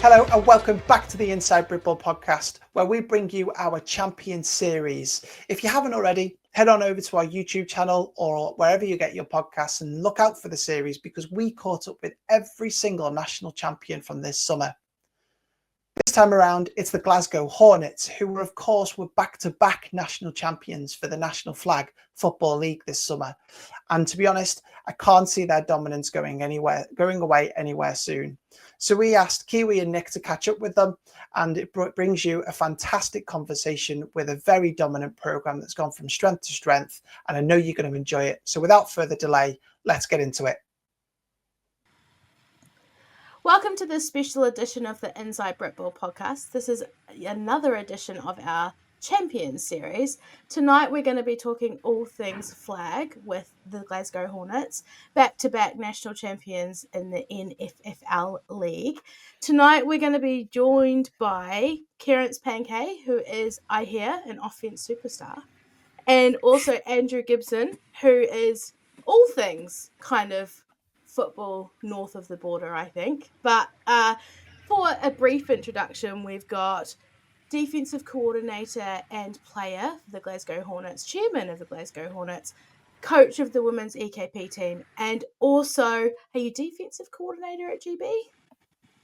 Hello and welcome back to the Inside Britball podcast, where we bring you our Champions Series. If you haven't already, head on over to our YouTube channel or wherever you get your podcasts and look out for the series, because we caught up with every single national champion from this summer. This time around, it's the Glasgow Hornets, who were, of course, back-to-back national champions for the National Flag Football League this summer. And to be honest, I can't see their dominance going away anywhere soon. So we asked Kiwi and Nick to catch up with them, and it brings you a fantastic conversation with a very dominant program that's gone from strength to strength, and I know you're going to enjoy it. So without further delay, let's get into it. Welcome to this special edition of the Inside Britball podcast. This is another edition of our Champions series. Tonight we're going to be talking all things flag with the Glasgow Hornets, back-to-back national champions in the NFFL League. Tonight we're going to be joined by Kerrence Pankay, who is, I hear, an offense superstar, and also Andrew Gibson, who is all things kind of football north of the border, I think. But for a brief introduction, we've got defensive coordinator and player for the Glasgow Hornets, chairman of the Glasgow Hornets, coach of the women's EKP team, and also, are you defensive coordinator at GB?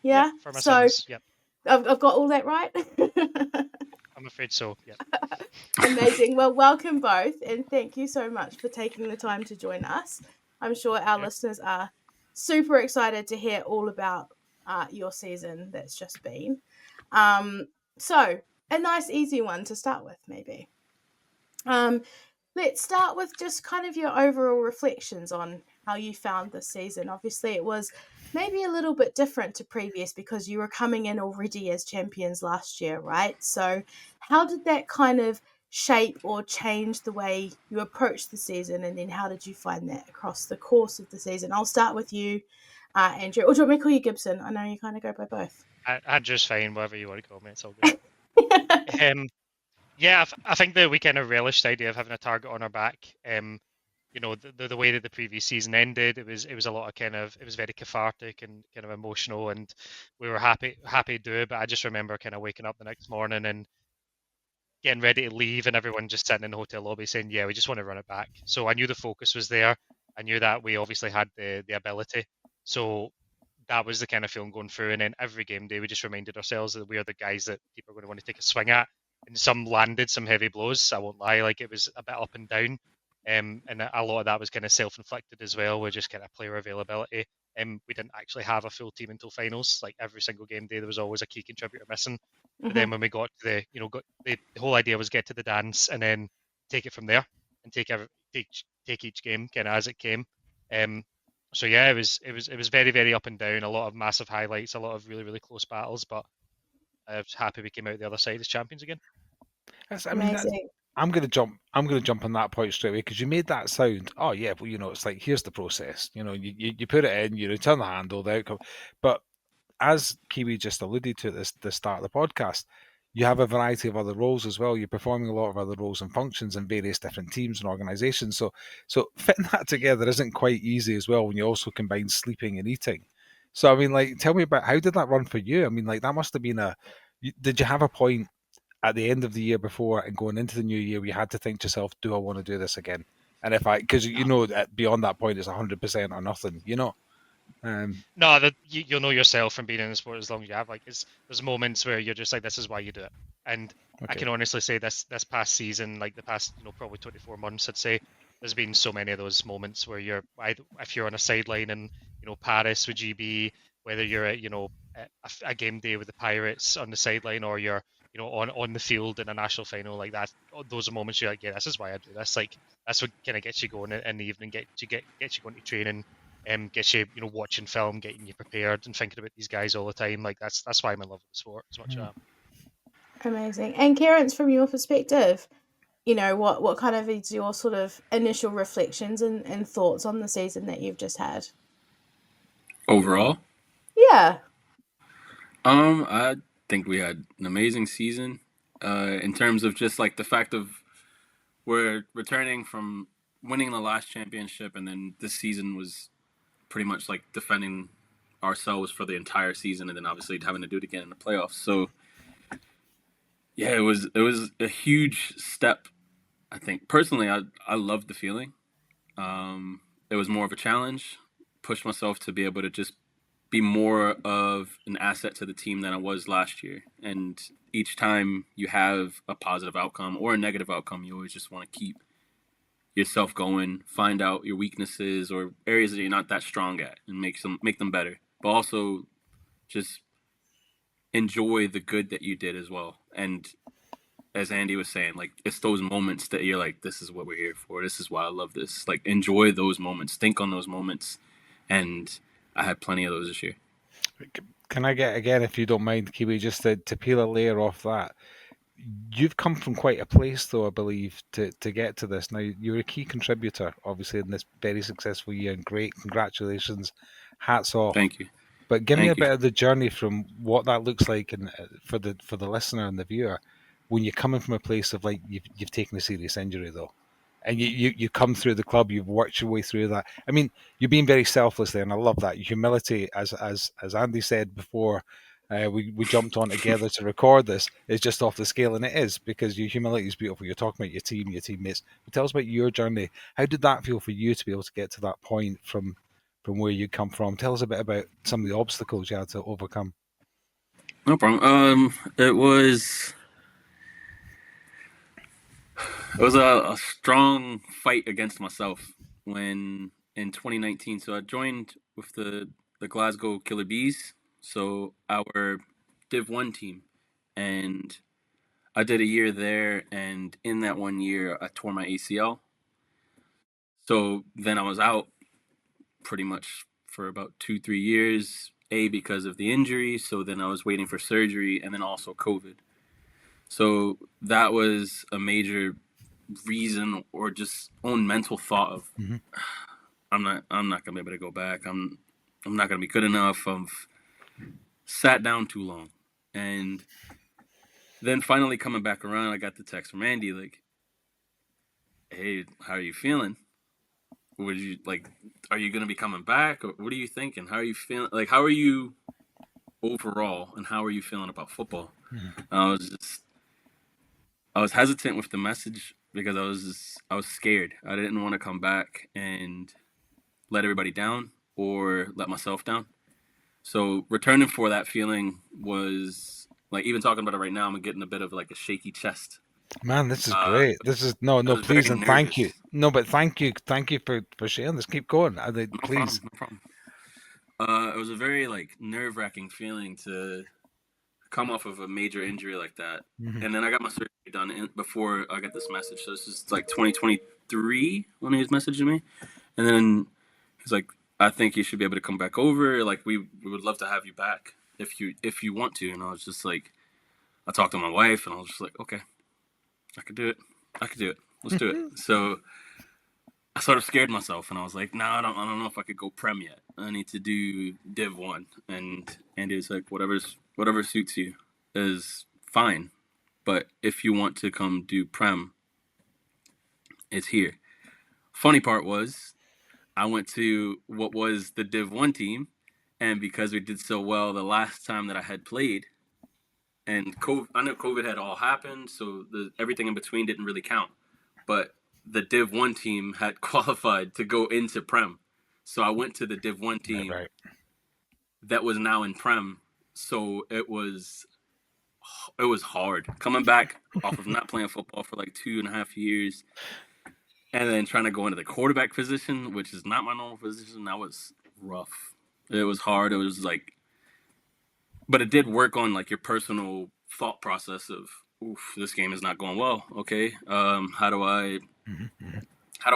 Yeah, for my so sins. Yep. I've got all that right. I'm afraid so. Yeah. Amazing. Well, welcome both, and thank you so much for taking the time to join us. I'm sure our listeners are super excited to hear all about your season that's just been. So, a nice, easy one to start with, maybe. Let's start with just kind of your overall reflections on how you found this season. Obviously, it was maybe a little bit different to previous because you were coming in already as champions last year, right? So, how did that kind of shape or change the way you approached the season, and then how did you find that across the course of the season? I'll start with you, Andrew. Or do you want me to call you Gibson? I know you kind of go by both. Andrew's fine, whatever you want to call me. It's all good. Yeah, I think that we kind of relished the idea of having a target on our back. You know, the way that the previous season ended, it was a lot of it was very cathartic and kind of emotional, and we were happy to do it. But I just remember kind of waking up the next morning and getting ready to leave, and everyone just sitting in the hotel lobby saying, "Yeah, we just want to run it back." So I knew the focus was there. I knew that we obviously had the ability. So that was the kind of feeling going through. And then every game day, we just reminded ourselves that we are the guys that people are going to want to take a swing at. And some landed some heavy blows. I won't lie, like it was a bit up and down. And a lot of that was kind of self-inflicted as well, with just kind of player availability. We didn't actually have a full team until finals. Like every single game day, there was always a key contributor missing. But then when we got to the whole idea was get to the dance and then take it from there and take each game kind of as it came. So yeah, it was very, very up and down. A lot of massive highlights, a lot of really, really close battles. But I was happy we came out the other side as champions again. I'm gonna jump on that point straight away because you made that sound. Oh yeah, well it's like here's the process. You put it in, you return the handle, the outcome. But as Kiwi just alluded to at the start of the podcast, you have a variety of other roles as well. You're performing a lot of other roles and functions in various different teams and organisations. So fitting that together isn't quite easy as well when you also combine sleeping and eating. So I mean, like, tell me about how did that run for you? I mean, like that must have been did you have a point at the end of the year before and going into the new year where you had to think to yourself, do I want to do this again? And because beyond that point it's 100% or nothing, No, you'll know yourself from being in the sport as long as you have. Like, there's moments where you're just like, this is why you do it. And I can honestly say this past season, like the past, probably 24 months, I'd say, there's been so many of those moments where if you're on a sideline in, Paris with GB, whether you're at, a game day with the Pirates on the sideline, or you're, on the field in a national final like that, those are moments you're like, yeah, this is why I do this. Like, that's what kind of gets you going in the evening, gets you going to training. Gets you, watching film, getting you prepared, and thinking about these guys all the time. Like that's why I'm in love with the sport as much as I am. Amazing. And Kerrence, from your perspective, what kind of is your sort of initial reflections and thoughts on the season that you've just had? Overall? Yeah. I think we had an amazing season. In terms of just like the fact of we're returning from winning the last championship, and then this season was pretty much like defending ourselves for the entire season, and then obviously having to do it again in the playoffs. So yeah, it was a huge step. I think personally, I loved the feeling. It was more of a challenge. Pushed myself to be able to just be more of an asset to the team than I was last year. And each time you have a positive outcome or a negative outcome, you always just want to keep yourself going, find out your weaknesses or areas that you're not that strong at, and make them better. But also just enjoy the good that you did as well. And as Andy was saying, like, it's those moments that you're like, this is what we're here for. This is why I love this. Like, enjoy those moments. Think on those moments. And I had plenty of those this year. Can I get, again, if you don't mind, Kiwi, just to peel a layer off that? You've come from quite a place, though, I believe, to get to this. Now, you're a key contributor, obviously, in this very successful year, and great. Congratulations. Hats off. Thank you. But give me Thank a bit of the journey from what that looks like, and for the listener and the viewer, when you're coming from a place of, like, you've taken a serious injury, though, and you come through the club, you've worked your way through that. I mean, you're being very selfless there, and I love that. Your humility, as Andy said before, we jumped on together to record this, is just off the scale, and it is, because your humility is beautiful. You're talking about your team, your teammates. But tell us about your journey. How did that feel for you to be able to get to that point from where you come from? Tell us a bit about some of the obstacles you had to overcome. No problem. It was a strong fight against myself when in 2019. So I joined with the Glasgow Killer Bees, so our Div 1 team, and I did a year there, and in that 1 year I tore my ACL. So then I was out pretty much for about 2-3 years, because of the injury. So then I was waiting for surgery, and then also COVID. So that was a major reason, or just own mental thought of, I'm not gonna be able to go back. I'm not gonna be good enough. I've sat down too long. And then finally coming back around, I got the text from Andy, like, hey, how are you feeling? Would you, like, are you gonna be coming back? Or what are you thinking? How are you feeling? Like, how are you overall, and how are you feeling about football? I was hesitant with the message because I was scared. I didn't want to come back and let everybody down or let myself down. So returning for that feeling was like, even talking about it right now, I'm getting a bit of like a shaky chest. Man, this is great. This is no, please, and thank you. No, but thank you for sharing this. Keep going. Please. No problem. It was a very like nerve-wracking feeling to come off of a major injury like that, and then I got my surgery done before I got this message. So this is like 2023 when he was messaging me, and then he's like, I think you should be able to come back over. Like, we would love to have you back if you want to. And I was just like, I talked to my wife, and I was just like, okay, I could do it. Let's do it. So I sort of scared myself, and I was like, no, I don't know if I could go Prem yet. I need to do Div 1. And Andy was like, whatever suits you is fine. But if you want to come do Prem, it's here. Funny part was, I went to what was the Div 1 team, and because we did so well the last time that I had played, and I know COVID had all happened, so everything in between didn't really count. But the Div 1 team had qualified to go into Prem. So I went to the Div 1 team that was now in Prem. So it was hard. Coming back off of not playing football for like 2.5 years, and then trying to go into the quarterback position, which is not my normal position, that was rough. It was hard. It was like, but it did work on like your personal thought process of, oof, this game is not going well. Okay, how do I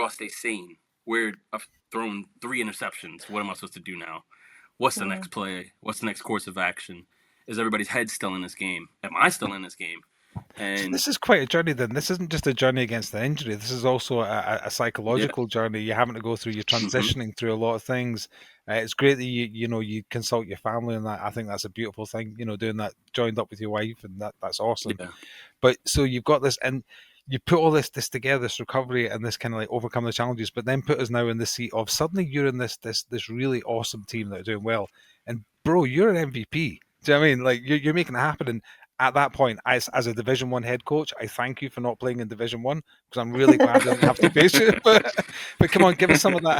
stay sane? Where I've thrown 3 interceptions. What am I supposed to do now? What's the next play? What's the next course of action? Is everybody's head still in this game? Am I still in this game? And this is quite a journey then. This isn't just a journey against the injury. This is also a psychological journey. You're having to go through, you're transitioning through a lot of things. It's great that you consult your family, and that, I think that's a beautiful thing, doing that, joined up with your wife, and that's awesome. Yeah. But so you've got this, and you put all this together, this recovery and this kind of like overcome the challenges, but then put us now in the seat of suddenly you're in this really awesome team that are doing well, and bro, you're an MVP. Do you know what I mean? Like you're making it happen. And at that point, as a Division 1 head coach, I thank you for not playing in Division 1 because I'm really glad I didn't have to face you. But come on, give us some of that.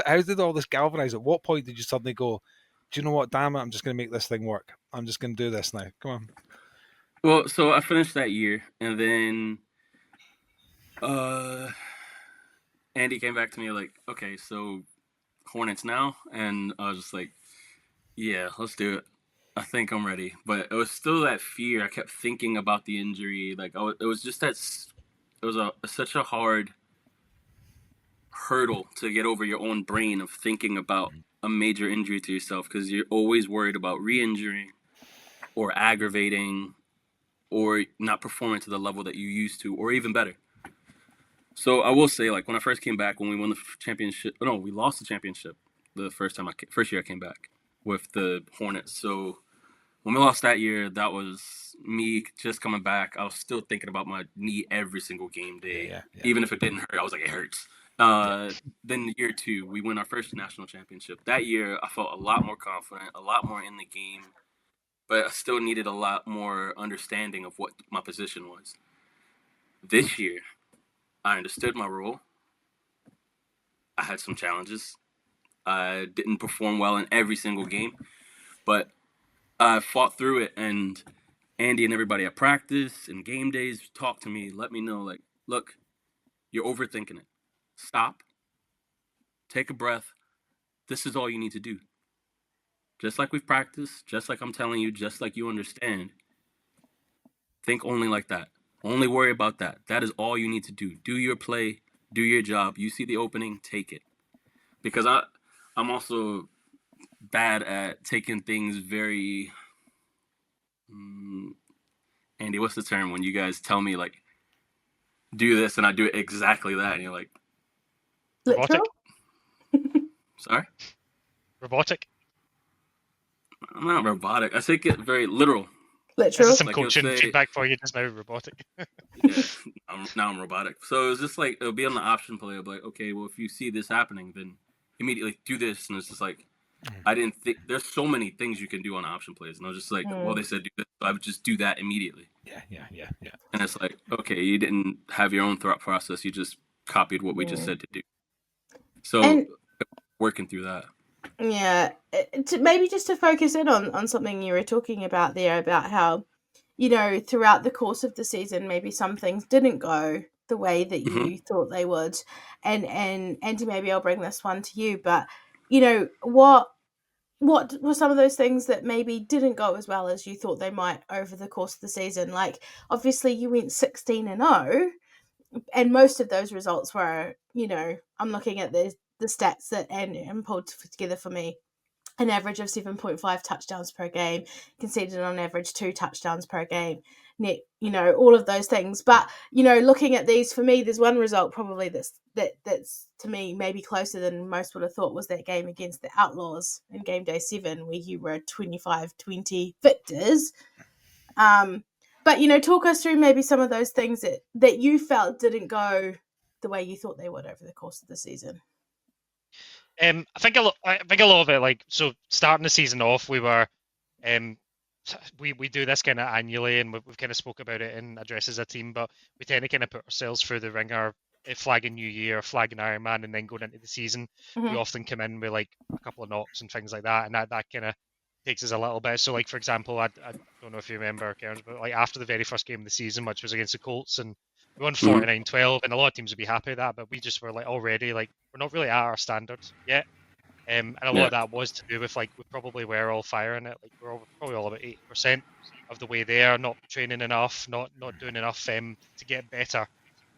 How did all this galvanize? At what point did you suddenly go, do you know what? Damn it, I'm just going to make this thing work. I'm just going to do this now. Come on. Well, so I finished that year, and then Andy came back to me like, okay, so Hornets now, and I was just like, yeah, let's do it. I think I'm ready. But it was still that fear. I kept thinking about the injury. Like it was just that. It was such a hard hurdle to get over your own brain of thinking about a major injury to yourself, because you're always worried about re-injuring or aggravating or not performing to the level that you used to, or even better. So I will say, like, when I first came back, when we won the championship, no, we lost the championship the first year I came back with the Hornets. So when we lost that year, that was me just coming back. I was still thinking about my knee every single game day. Yeah. Even if it didn't hurt, I was like, it hurts. Then year 2, we win our first national championship. That year, I felt a lot more confident, a lot more in the game, but I still needed a lot more understanding of what my position was. This year, I understood my role. I had some challenges. I didn't perform well in every single game, but I fought through it, and Andy and everybody at practice and game days talked to me, let me know, like, look, you're overthinking it. Stop. Take a breath. This is all you need to do. Just like we've practiced, just like I'm telling you, just like you understand, think only like that. Only worry about that. That is all you need to do. Do your play, do your job. You see the opening, take it. Because I'm also bad at taking things very... Andy, what's the term when you guys tell me, like, do this and I do it exactly that, and you're like... Robotic? Sorry? Robotic? I'm not robotic. I take it very literal. Literal. This is some Like coaching you'll say- feedback for you just now, robotic. Yeah, now I'm robotic. So it's just like, it'll be on the option play. I'll be like, okay, well, if you see this happening, then immediately do this. And it's just like, I didn't think, there's so many things you can do on option plays. And I was just like, well, they said do this, so I would just do that immediately. Yeah. And it's like, okay, you didn't have your own thought process. You just copied what we just said to do. So And- working through that. Yeah, maybe just to focus in on something you were talking about there, about how, you know, throughout the course of the season, maybe some things didn't go the way that you thought they would. And Andy, maybe I'll bring this one to you, but, you know, what were some of those things that maybe didn't go as well as you thought they might over the course of the season? Like, obviously you went 16-0, and most of those results were, you know, I'm looking at the stats that and pulled together for me. An average of 7.5 touchdowns per game, conceded on average 2 touchdowns per game, net, you know, all of those things. But, you know, looking at these, for me, there's one result probably that's to me maybe closer than most would have thought, was that game against the Outlaws in game day 7, where you were 25-20 victors. But, you know, talk us through maybe some of those things that you felt didn't go the way you thought they would over the course of the season. I think a lot of it, like, so starting the season off, we were, we do this kind of annually, and we've kind of spoke about it in addresses a team, but we tend to kind of put ourselves through the ringer, flagging New Year, flagging Ironman, and then going into the season. We often come in with like a couple of knocks and things like that, and that kind of takes us a little bit. So, like, for example, I don't know if you remember, Kerrence, but like after the very first game of the season, which was against the Colts, and we won 49-12, and a lot of teams would be happy with that, but we just were like, already, like, we're not really at our standards yet. And a lot of that was to do with, like, we probably were all firing it. Like, we're probably all about 80% of the way there, not training enough, not doing enough to get better.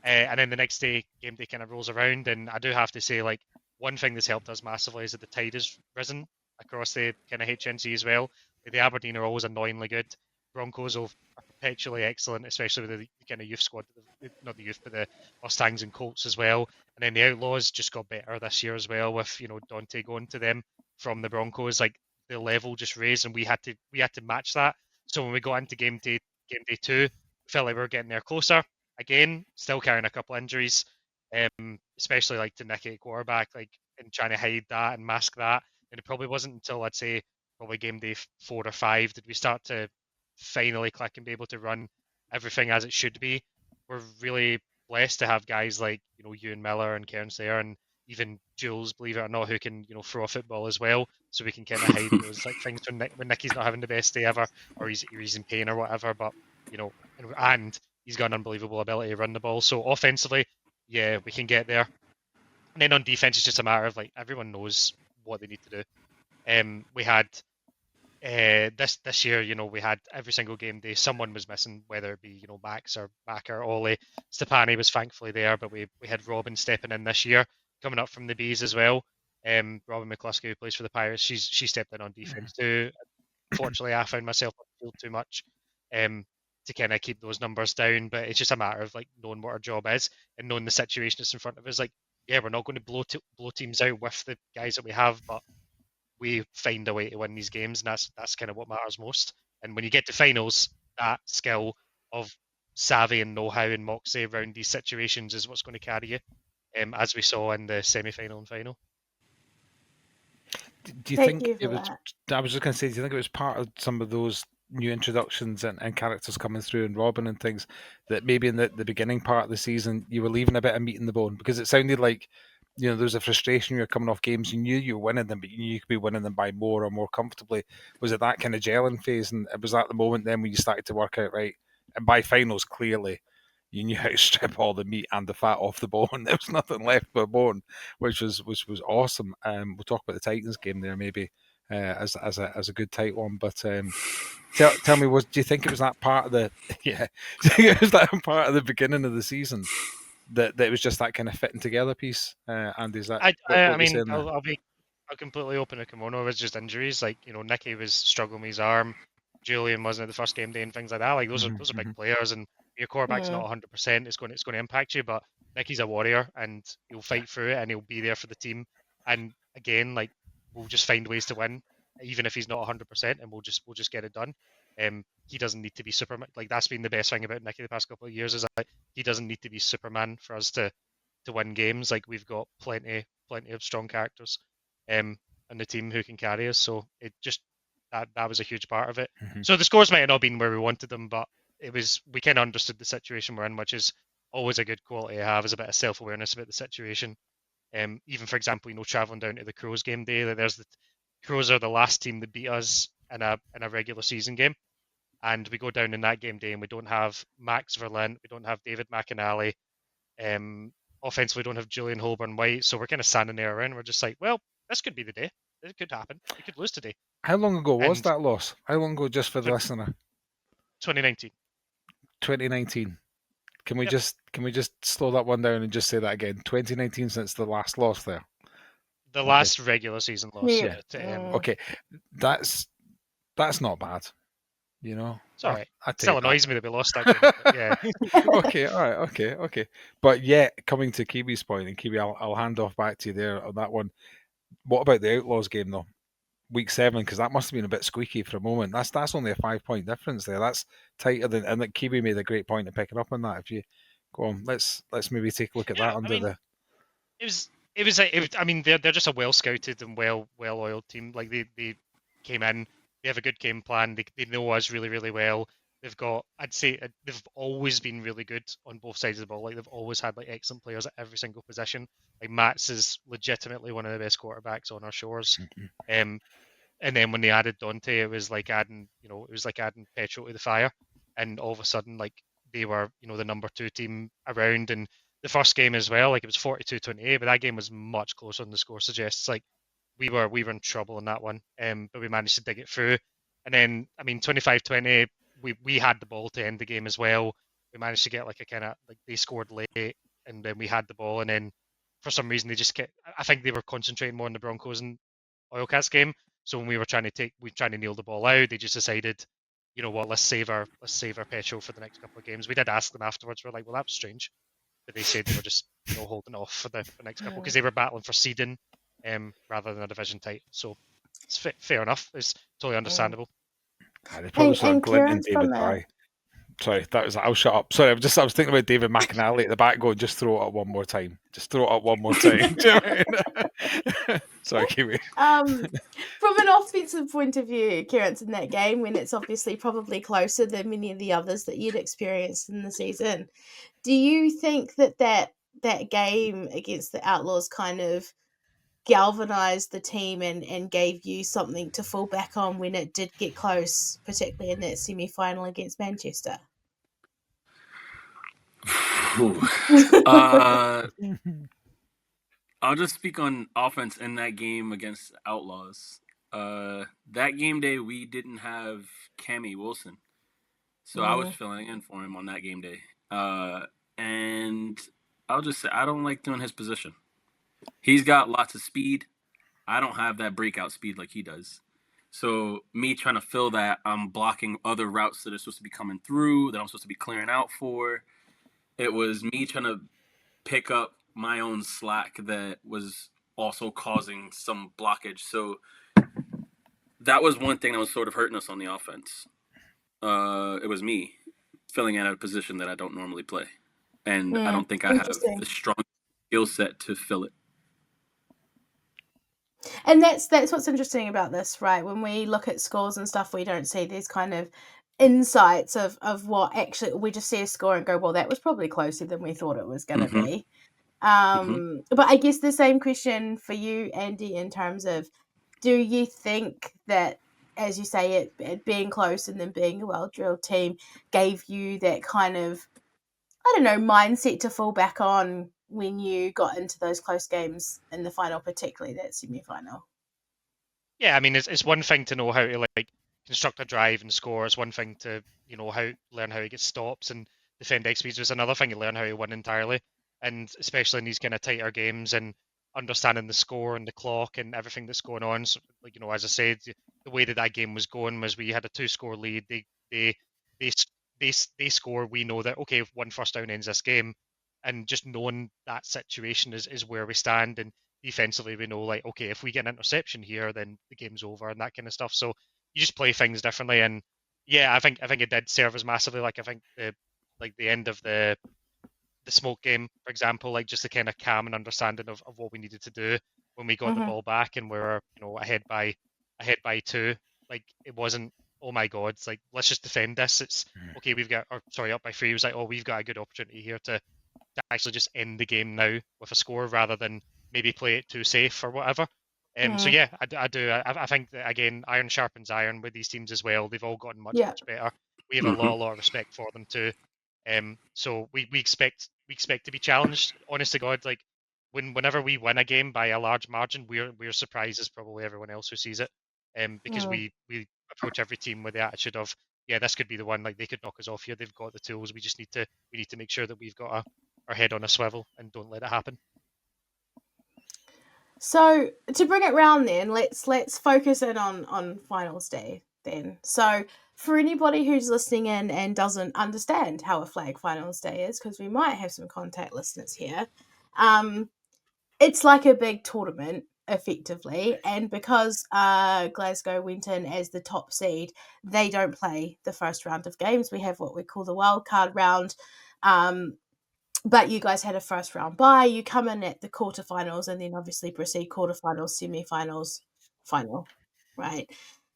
And then the next day, game day kind of rolls around, and I do have to say, like, one thing that's helped us massively is that the tide has risen across the kind of HNC as well. Like, the Aberdeen are always annoyingly good. Broncos are perpetually excellent, especially with the kind of youth squad, not the youth, but the Mustangs and Colts as well. And then the Outlaws just got better this year as well, with, you know, Dante going to them from the Broncos. Like, the level just raised, and we had to match that. So when we got into game day 2, we felt like we were getting there closer. again, still carrying a couple injuries, especially like to Nicky at quarterback, like and trying to hide that and mask that. And it probably wasn't until I'd say probably game day 4 or 5 did we start to finally click and be able to run everything as it should be. We're really blessed to have guys like Ewan Miller and Kerrence there, and even Jules, believe it or not, who can throw a football as well, so we can kind of hide those like things when Nicky's not having the best day ever, or he's in pain or whatever. But and he's got an unbelievable ability to run the ball. So offensively, yeah, we can get there. And then on defense, it's just a matter of like everyone knows what they need to do. We had this year, we had every single game day someone was missing, whether it be Max or Backer, Ollie. Stepani was thankfully there, but we had Robin stepping in this year, coming up from the Bees as well. Robin McCluskey, who plays for the Pirates, she stepped in on defense too. Fortunately, I found myself on the field too much to kind of keep those numbers down, but it's just a matter of like knowing what our job is and knowing the situation that's in front of us. Like, yeah, we're not going to blow teams out with the guys that we have, but we find a way to win these games, and that's kind of what matters most. And when you get to finals, that skill of savvy and know-how and moxie around these situations is what's going to carry you, as we saw in the semi-final and final. Do you Thank think you for it was? that. I was just going to say, do you think it was part of some of those new introductions and characters coming through and Robin and things that maybe in the beginning part of the season you were leaving a bit of meat in the bone, because it sounded like there was a frustration. You were coming off games, you knew you were winning them, but you knew you could be winning them by more or more comfortably. Was it that kind of gelling phase, and was that the moment then when you started to work out, right? And by finals, clearly you knew how to strip all the meat and the fat off the bone. There was nothing left but bone, which was awesome. We'll talk about the Titans game there maybe as a good tight one. But tell me, do you think it was that part of the yeah? Do you think it was that part of the beginning of the season that it was just that kind of fitting together piece? And is that I mean, I'll completely open a kimono. It was just injuries. Like Nicky was struggling with his arm. Julian wasn't at the first game day and things like that. Like those are big players, and your quarterback's not 100%. It's going to impact you. But Nicky's a warrior, and he'll fight through it, and he'll be there for the team. And again, like we'll just find ways to win, even if he's not 100%, and we'll just get it done. He doesn't need to be Superman. Like that's been the best thing about Nicky the past couple of years is that he doesn't need to be Superman for us to win games. Like we've got plenty of strong characters on the team who can carry us. So it just that was a huge part of it. So the scores might have not been where we wanted them, but we kind of understood the situation we're in, which is always a good quality to have, is a bit of self-awareness about the situation. Even for example, traveling down to the Crows game day, there's the Crows are the last team that beat us in a regular season game, and we go down in that game day and we don't have Max Verlint, we don't have David McAnally, offensively we don't have Julian Holborn White, so we're kind of standing there around. We're just like, well, this could be the day. It could happen. We could lose today. How long ago was that loss? How long ago, just for the listener? 2019. 2019. Can we just slow that one down and just say that again? 2019 since the last loss there. The last regular season loss. Yeah. Okay, that's not bad. It's all right. It still annoys me that we lost that game. Yeah. Okay. All right. Okay. But yeah, coming to Kiwi's point, and Kiwi, I'll hand off back to you there on that one. What about the Outlaws game though? Week 7, because that must have been a bit squeaky for a moment. That's only a 5-point difference there. That's tighter than, and Kiwi made a great point of picking up on that. If you go on, let's maybe take a look at that It was. I mean, they're just a well scouted and well oiled team. Like they came in, they have a good game plan. They know us really, really well. They've got, I'd say, they've always been really good on both sides of the ball. Like they've always had like excellent players at every single position. Like Mats is legitimately one of the best quarterbacks on our shores. And then when they added Dante, it was like adding petrol to the fire. And all of a sudden, like they were, the number 2 team around. And the first game as well, like it was 42-28, but that game was much closer than the score suggests. Like we were in trouble in that one, but we managed to dig it through. And then, I mean, 25-20, we had the ball to end the game as well. We managed to get like a kind of like they scored late, and then we had the ball, and then for some reason they just I think they were concentrating more on the Broncos and Oilcats game. So when we were trying to nail the ball out, they just decided, you know what, let's save our petrol for the next couple of games. We did ask them afterwards. We're like, well, that was strange, but they said they were just holding off for the next couple because they were battling for seeding rather than a division title. So it's fair enough. It's totally understandable. They probably saw a glint in David Eye. Sorry, that was. I'll shut up. Sorry, I was thinking about David McAnally at the back going, just throw it up one more time. Just throw it up one more time. Do you know what I mean? Sorry, Kiwi. From an offensive point of view, Kerrence, in that game, when it's obviously probably closer than many of the others that you'd experienced in the season, do you think that game against the Outlaws kind of galvanized the team and gave you something to fall back on when it did get close, particularly in that semi-final against Manchester? I'll just speak on offense in that game against Outlaws. That game day, we didn't have Cammy Wilson. So I was filling in for him on that game day. And I'll just say, I don't like doing his position. He's got lots of speed. I don't have that breakout speed like he does. So me trying to fill that, I'm blocking other routes that are supposed to be coming through, that I'm supposed to be clearing out for. It was me trying to pick up my own slack that was also causing some blockage. So that was one thing that was sort of hurting us on the offense. It was me filling in at a position that I don't normally play. And I don't think I have the strong skill set to fill it. And that's what's interesting about this, right? When we look at scores and stuff, we don't see these kind of insights of what actually, we just see a score and go, well, that was probably closer than we thought it was going to be. But I guess the same question for you, Andy, in terms of, do you think that, as you say, it being close and then being a well-drilled team gave you that kind of, I don't know, mindset to fall back on when you got into those close games in the final, particularly that semi-final? Yeah, I mean, it's one thing to know how to like construct a drive and score. It's one thing to learn how to get stops and defend XPs. It's another thing to learn how to win entirely, and especially in these kind of tighter games and understanding the score and the clock and everything that's going on. So, like, as I said, the way that game was going was we had a 2-score lead. They score. We know that, okay, if one first down ends this game, and just knowing that situation is where we stand. And defensively, we know, like, okay, if we get an interception here, then the game's over and that kind of stuff. So you just play things differently. And yeah, I think it did serve us massively. Like, I think the end of the smoke game, for example, like just the kind of calm and understanding of what we needed to do when we got the ball back and we were ahead by 2. Like, it wasn't, oh my god, it's like, let's just defend this. It's okay, up by 3. It was like, oh, we've got a good opportunity here to actually just end the game now with a score rather than maybe play it too safe or whatever. So yeah, I do. I think that, again, iron sharpens iron with these teams as well. They've all gotten much better. We have a lot of respect for them too. So we expect to be challenged. Honest to God, like whenever we win a game by a large margin, we're surprised as probably everyone else who sees it. Because we approach every team with the attitude of, yeah, this could be the one. Like, they could knock us off here. They've got the tools. We just need to make sure that we've got our head on a swivel and don't let it happen. So to bring it round, then let's focus in on finals day then. So for anybody who's listening in and doesn't understand how a flag finals day is, because we might have some contact listeners here, it's like a big tournament effectively, and because Glasgow went in as the top seed, they don't play the first round of games. We have what we call the wild card round, but you guys had a first round bye. You come in at the quarterfinals and then obviously proceed quarterfinals, semi-finals, final, right?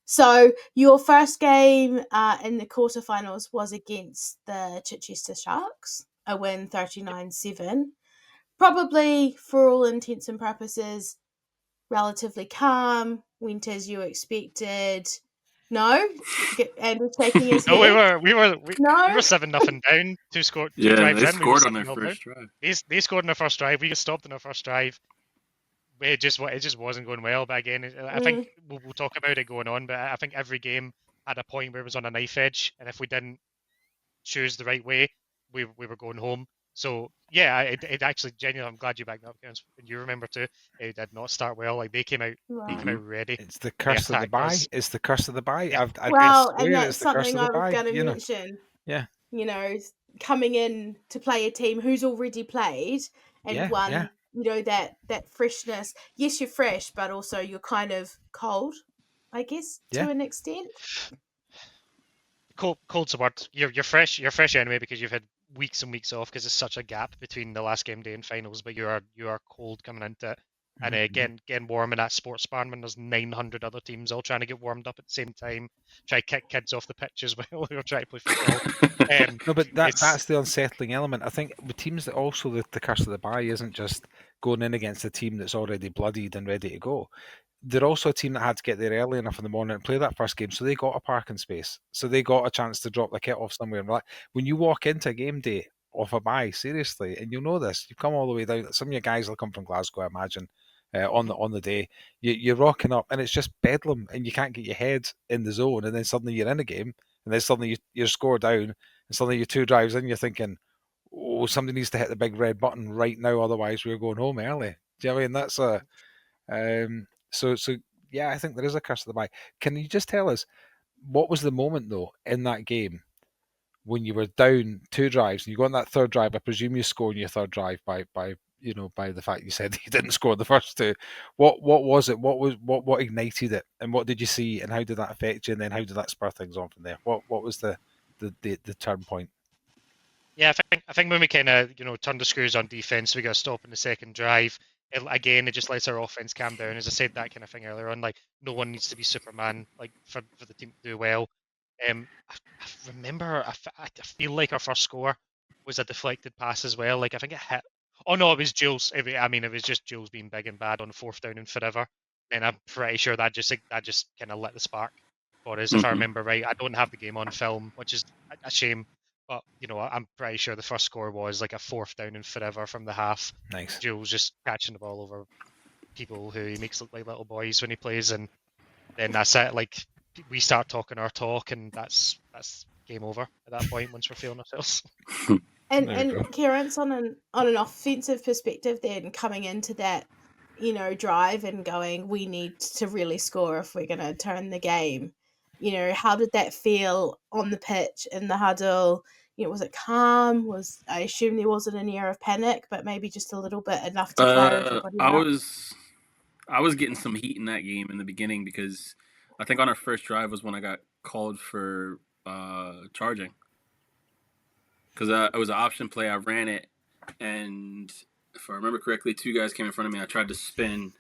So your first game in the quarterfinals was against the Chichester Sharks, a win 39-7. Probably, for all intents and purposes, relatively calm, went as you expected. No? Andrew shaking his head. No, we were 7-0 down. Two drives they in. Scored on their 7-0 first drive. They scored on their first drive. We got stopped on our first drive. It just wasn't going well. But again, I think we'll talk about it going on. But I think every game had a point where it was on a knife edge, and if we didn't choose the right way, we were going home. So yeah, it actually, genuinely, I'm glad you backed up, and you remember too. It did not start well. Like, they came out ready. It's the curse of the bye. It's the curse of the bye. Yeah. And that's something I was going to mention. Yeah. Coming in to play a team who's already played and won. That freshness. Yes, you're fresh, but also you're kind of cold, I guess, to an extent. cold's the word. You're fresh. You're fresh anyway because you've had weeks and weeks off because it's such a gap between the last game day and finals. But you are cold coming into it, and getting warm in that sports barn when there's 900 other teams all trying to get warmed up at the same time. Try to kick kids off the pitch as well who are trying to play football. No, but it's- that's the unsettling element. I think with teams that also the curse of the bye isn't just going in against a team that's already bloodied and ready to go. They're also a team that had to get there early enough in the morning and play that first game, so they got a parking space, so they got a chance to drop the kit off somewhere. And when you walk into a game day off a bye, seriously, and you'll know this, you've come all the way down. Some of your guys will come from Glasgow, I imagine, on the day. You're rocking up, and it's just bedlam, and you can't get your head in the zone, and then suddenly you're in a game, and then suddenly you're scored down, and suddenly you're 2 drives in, you're thinking, oh, somebody needs to hit the big red button right now, otherwise we're going home early. Do you know what I mean? That's a so yeah, I think there is a curse of the bye. Can you just tell us what was the moment though in that game when you were down 2 drives and you go on that third drive? I presume you scored your third drive by the fact you said you didn't score the first 2. What was it? What ignited it? And what did you see? And how did that affect you? And then how did that spur things on from there? What was the turn point? Yeah, I think when we kind of turned the screws on defense, we got a stop in the second drive. It just lets our offense calm down. As I said, that kind of thing earlier on, like no one needs to be Superman, like for the team to do well. I remember, I feel like our first score was a deflected pass as well. Like I think it hit. Oh no, it was Jules. It was just Jules being big and bad on 4th down and forever. And I'm pretty sure that just kind of lit the spark for us, if I remember right. I don't have the game on film, which is a shame. But I'm pretty sure the first score was like a 4th down and forever from the half. Nice. Jules just catching the ball over people who he makes look like little boys when he plays, and then that's it. Like we start talking our talk, and that's game over at that point once we're feeling ourselves. And Kerrence, on an offensive perspective, then coming into that, drive and going, we need to really score if we're going to turn the game. How did that feel on the pitch in the huddle? Was it calm? I assume there wasn't an air of panic, but maybe just a little bit, enough to fire everybody up? I was getting some heat in that game in the beginning because I think on our first drive was when I got called for charging. Because it was an option play. I ran it, and if I remember correctly, 2 guys came in front of me. I tried to spin,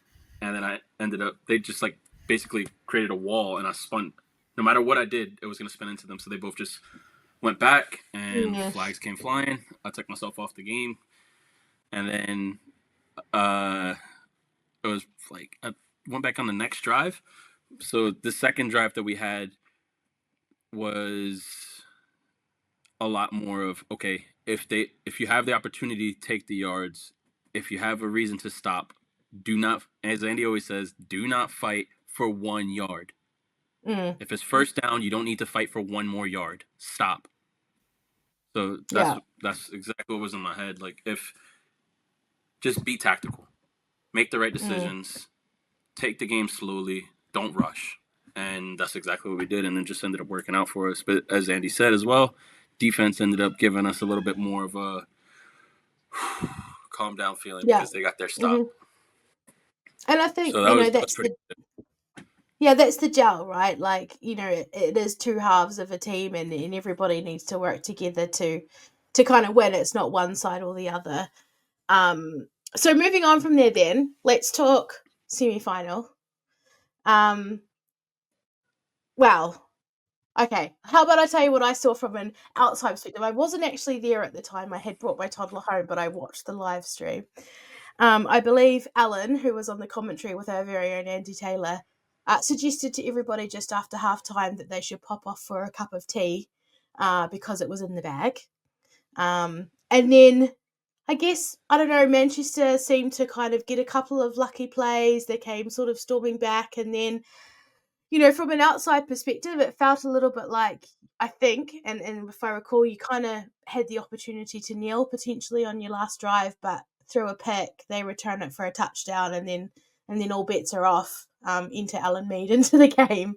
and then I ended up, they just like basically created a wall, and I spun. No matter what I did, it was going to spin into them. So they both just went back, and flags came flying. I took myself off the game, and then it was like I went back on the next drive. So the second drive that we had was a lot more of, okay, if you have the opportunity, take the yards. If you have a reason to stop, do not, as Andy always says, do not fight for 1 yard. If it's first down, you don't need to fight for 1 more yard. Stop. So that's exactly what was in my head. Like, just be tactical, make the right decisions, take the game slowly, don't rush. And that's exactly what we did, and it just ended up working out for us. But as Andy said as well, defense ended up giving us a little bit more of a calm down feeling because they got their stop. And I think so that's the gel, right? Like, it is 2 halves of a team, and everybody needs to work together to kind of win. It's not one side or the other. So moving on from there, then let's talk semi-final. Well, okay. How about I tell you what I saw from an outside perspective? I wasn't actually there at the time. I had brought my toddler home, but I watched the live stream. I believe Alan, who was on the commentary with our very own Andy Taylor, suggested to everybody just after halftime that they should pop off for a cup of tea because it was in the bag. And then, I guess, I don't know, Manchester seemed to kind of get a couple of lucky plays. They came sort of storming back, and then, from an outside perspective, it felt a little bit like, I think, and if I recall, you kind of had the opportunity to kneel potentially on your last drive, but through a pick, they return it for a touchdown, and then all bets are off. Enter Alan Mead into the game,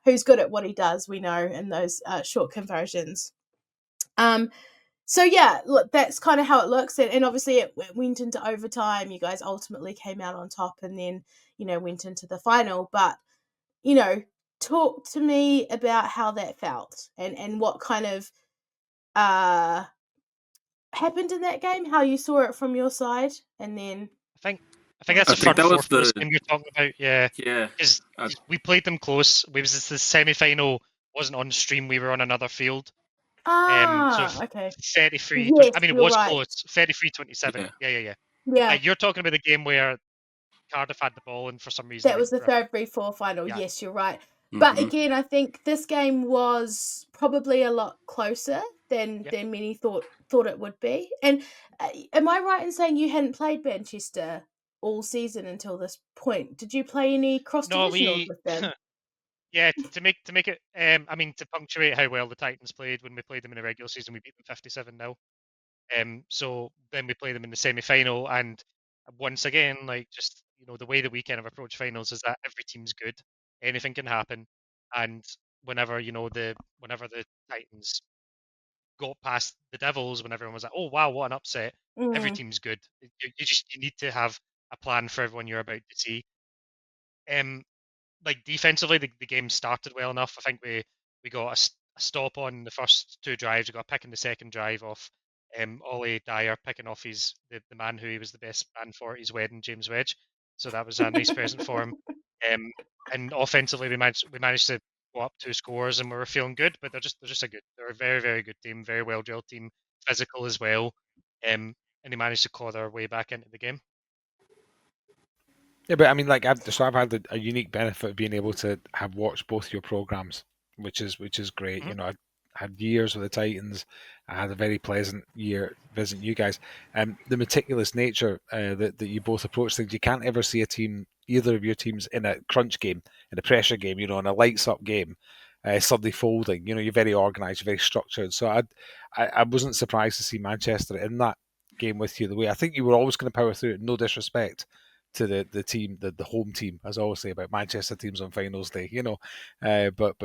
who's good at what he does, we know, in those short conversions. So yeah, look, that's kind of how it looks, and obviously it went into overtime. You guys ultimately came out on top, and then went into the final. But talk to me about how that felt and what kind of happened in that game, how you saw it from your side, and then I think that's I the think third or that was fourth place the game you're talking about. Yeah, yeah. because we played them close. We was the semi-final wasn't on stream. We were on another field. So okay. 33. Yes, I mean, it you're was right. close. 33-27. Yeah. Yeah, You're talking about the game where Cardiff had the ball and for some reason that was the Griffith. 3-4 final. Yeah. Yes, you're right. But Mhm. again, I think this game was probably a lot closer than Yep. many thought it would be. And am I right in saying you hadn't played Manchester all season until this point? Did you play any cross No, divisionals with them? yeah, to make it, I mean, to punctuate how well the Titans played when we played them in the regular season, we beat them 57-0. So then we play them in the semi-final, and once again, like, just, the way that we kind of approach finals is that every team's good, anything can happen, and whenever the Titans got past the Devils, when everyone was like, oh wow, what an upset, every Mm. team's good. You need to have a plan for everyone you're about to see. Like, defensively, the game started well enough. I think we got a stop on the first two drives. We got a pick in the second drive off Ollie Dyer picking off the man who he was the best man for at his wedding, James Wedge. So that was a nice present for him. And offensively, we managed to go up 2 scores, and we were feeling good. But they're a very, very good team, very well drilled team, physical as well. And they managed to claw their way back into the game. Yeah, but I mean, like, I've had a unique benefit of being able to have watched both your programs, which is great. Mhm. I had years with the Titans. I had a very pleasant year visiting you guys. The meticulous nature that you both approach things. You can't ever see either of your teams in a crunch game, in a pressure game, in a lights up game, suddenly folding. You're very organised, you're very structured. So I wasn't surprised to see Manchester in that game with you the way I think you were always going to power through it. No disrespect to the team, the home team, as I always say about Manchester teams on finals day, but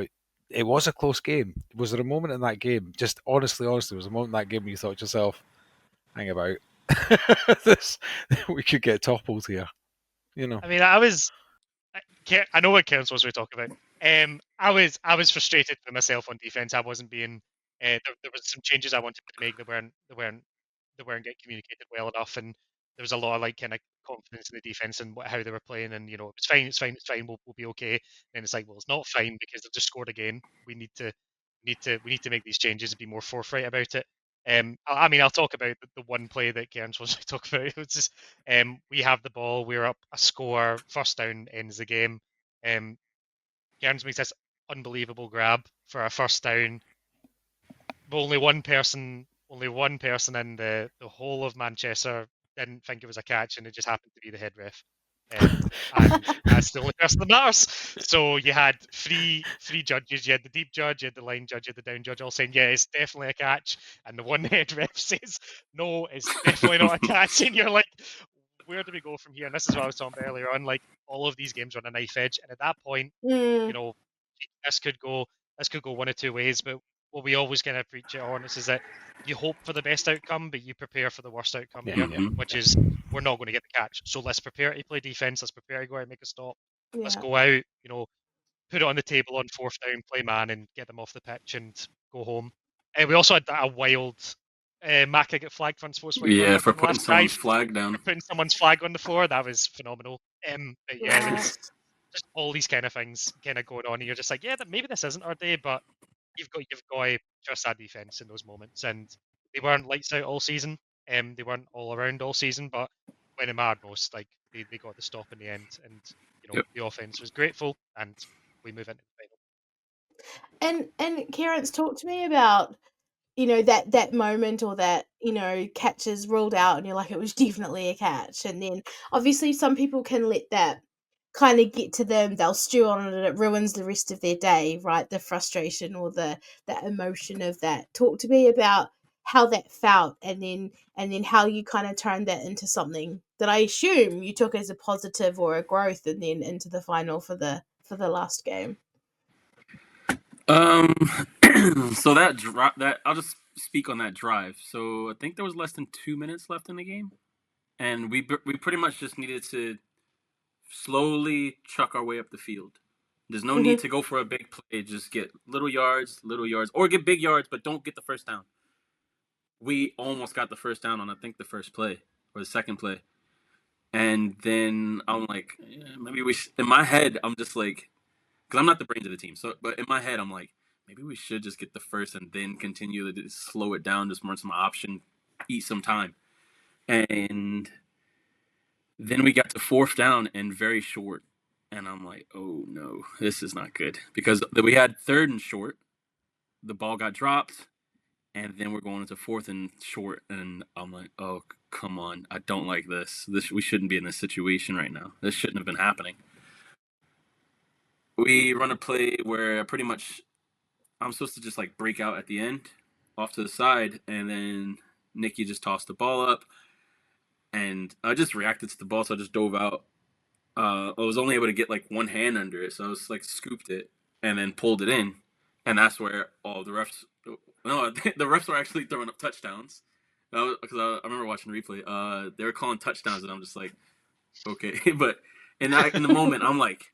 it was a close game. Was there a moment in that game, just honestly, was there a moment in that game where you thought to yourself, hang about, we could get toppled here, I mean, I know what Kerrence was we talking about. I was frustrated with myself on defense. I wasn't being. There was some changes I wanted to make that weren't getting communicated well enough, and there was a lot of, like, kind of confidence in the defense and how they were playing, and it's fine, we'll be okay. And it's like, well, it's not fine because they've just scored again. We need to make these changes and be more forthright about it. I mean, I'll talk about the one play that Kerrence wants to talk about. It was just, we have the ball, we're up a score, first down, ends the game. Kerrence makes this unbelievable grab for a first down. But only one person in the whole of Manchester didn't think it was a catch, and it just happened to be the head ref. And that's the only person that matters. So you had three judges. You had the deep judge, you had the line judge, you had the down judge, all saying, yeah, it's definitely a catch. And the one head ref says, no, it's definitely not a catch. And you're like, where do we go from here? And this is what I was talking about earlier on. Like, all of these games are on a knife edge, and at that point, this could go one of two ways. But what we always kind of preach at Hornets is that you hope for the best outcome, but you prepare for the worst outcome here, which is, we're not going to get the catch. So let's prepare to play defense. Let's prepare to go out and make a stop. Yeah. Let's go out, put it on the table on fourth down, play man, and get them off the pitch and go home. We also had a wild Maka get flagged for unsportsmanlike conduct for on the putting last someone's drive. flag down. For putting someone's flag on the floor, that was phenomenal. But yeah, there was just all these kind of things kind of going on, and you're just like, yeah, maybe this isn't our day, but you've got to trust that defense in those moments. And they weren't lights out all season. They weren't all around all season, but when it mattered most, like, they got the stop in the end, and the offense was grateful, and we move into the final. And Kerrence, talk to me about that moment, or that catches ruled out and you're like, it was definitely a catch, and then obviously some people can let that kind of get to them, they'll stew on it, and it ruins the rest of their day, right? The frustration or that emotion of that. Talk to me about how that felt, and then how you kind of turned that into something that I assume you took as a positive or a growth, and then into the final for the last game. So that I'll just speak on that drive. So I think there was less than 2 minutes left in the game, and we pretty much just needed to slowly chuck our way up the field. There's no need to go for a big play. Just get little yards, or get big yards, but don't get the first down. We almost got the first down on, I think, the first play or the second play. And then I'm like, maybe we should. In my head, I'm just like, because I'm not the brains of the team. So, but in my head, I'm like, maybe we should just get the first and then continue to slow it down, just run some option, eat some time. And then we got to fourth down and very short. And I'm like, oh no, this is not good. Because we had third and short. The ball got dropped. And then we're going into fourth and short. And I'm like, oh, come on. I don't like this. We shouldn't be in this situation right now. This shouldn't have been happening. We run a play where pretty much I'm supposed to just like break out at the end off to the side. And then Nicky just tossed the ball up. And I just reacted to the ball. So I just dove out. I was only able to get like one hand under it, so I was like scooped it and then pulled it in, and that's where all the refs. No, the refs were actually throwing up touchdowns. Because I remember watching the replay. They were calling touchdowns, and I'm just like, okay. But in the moment, I'm like,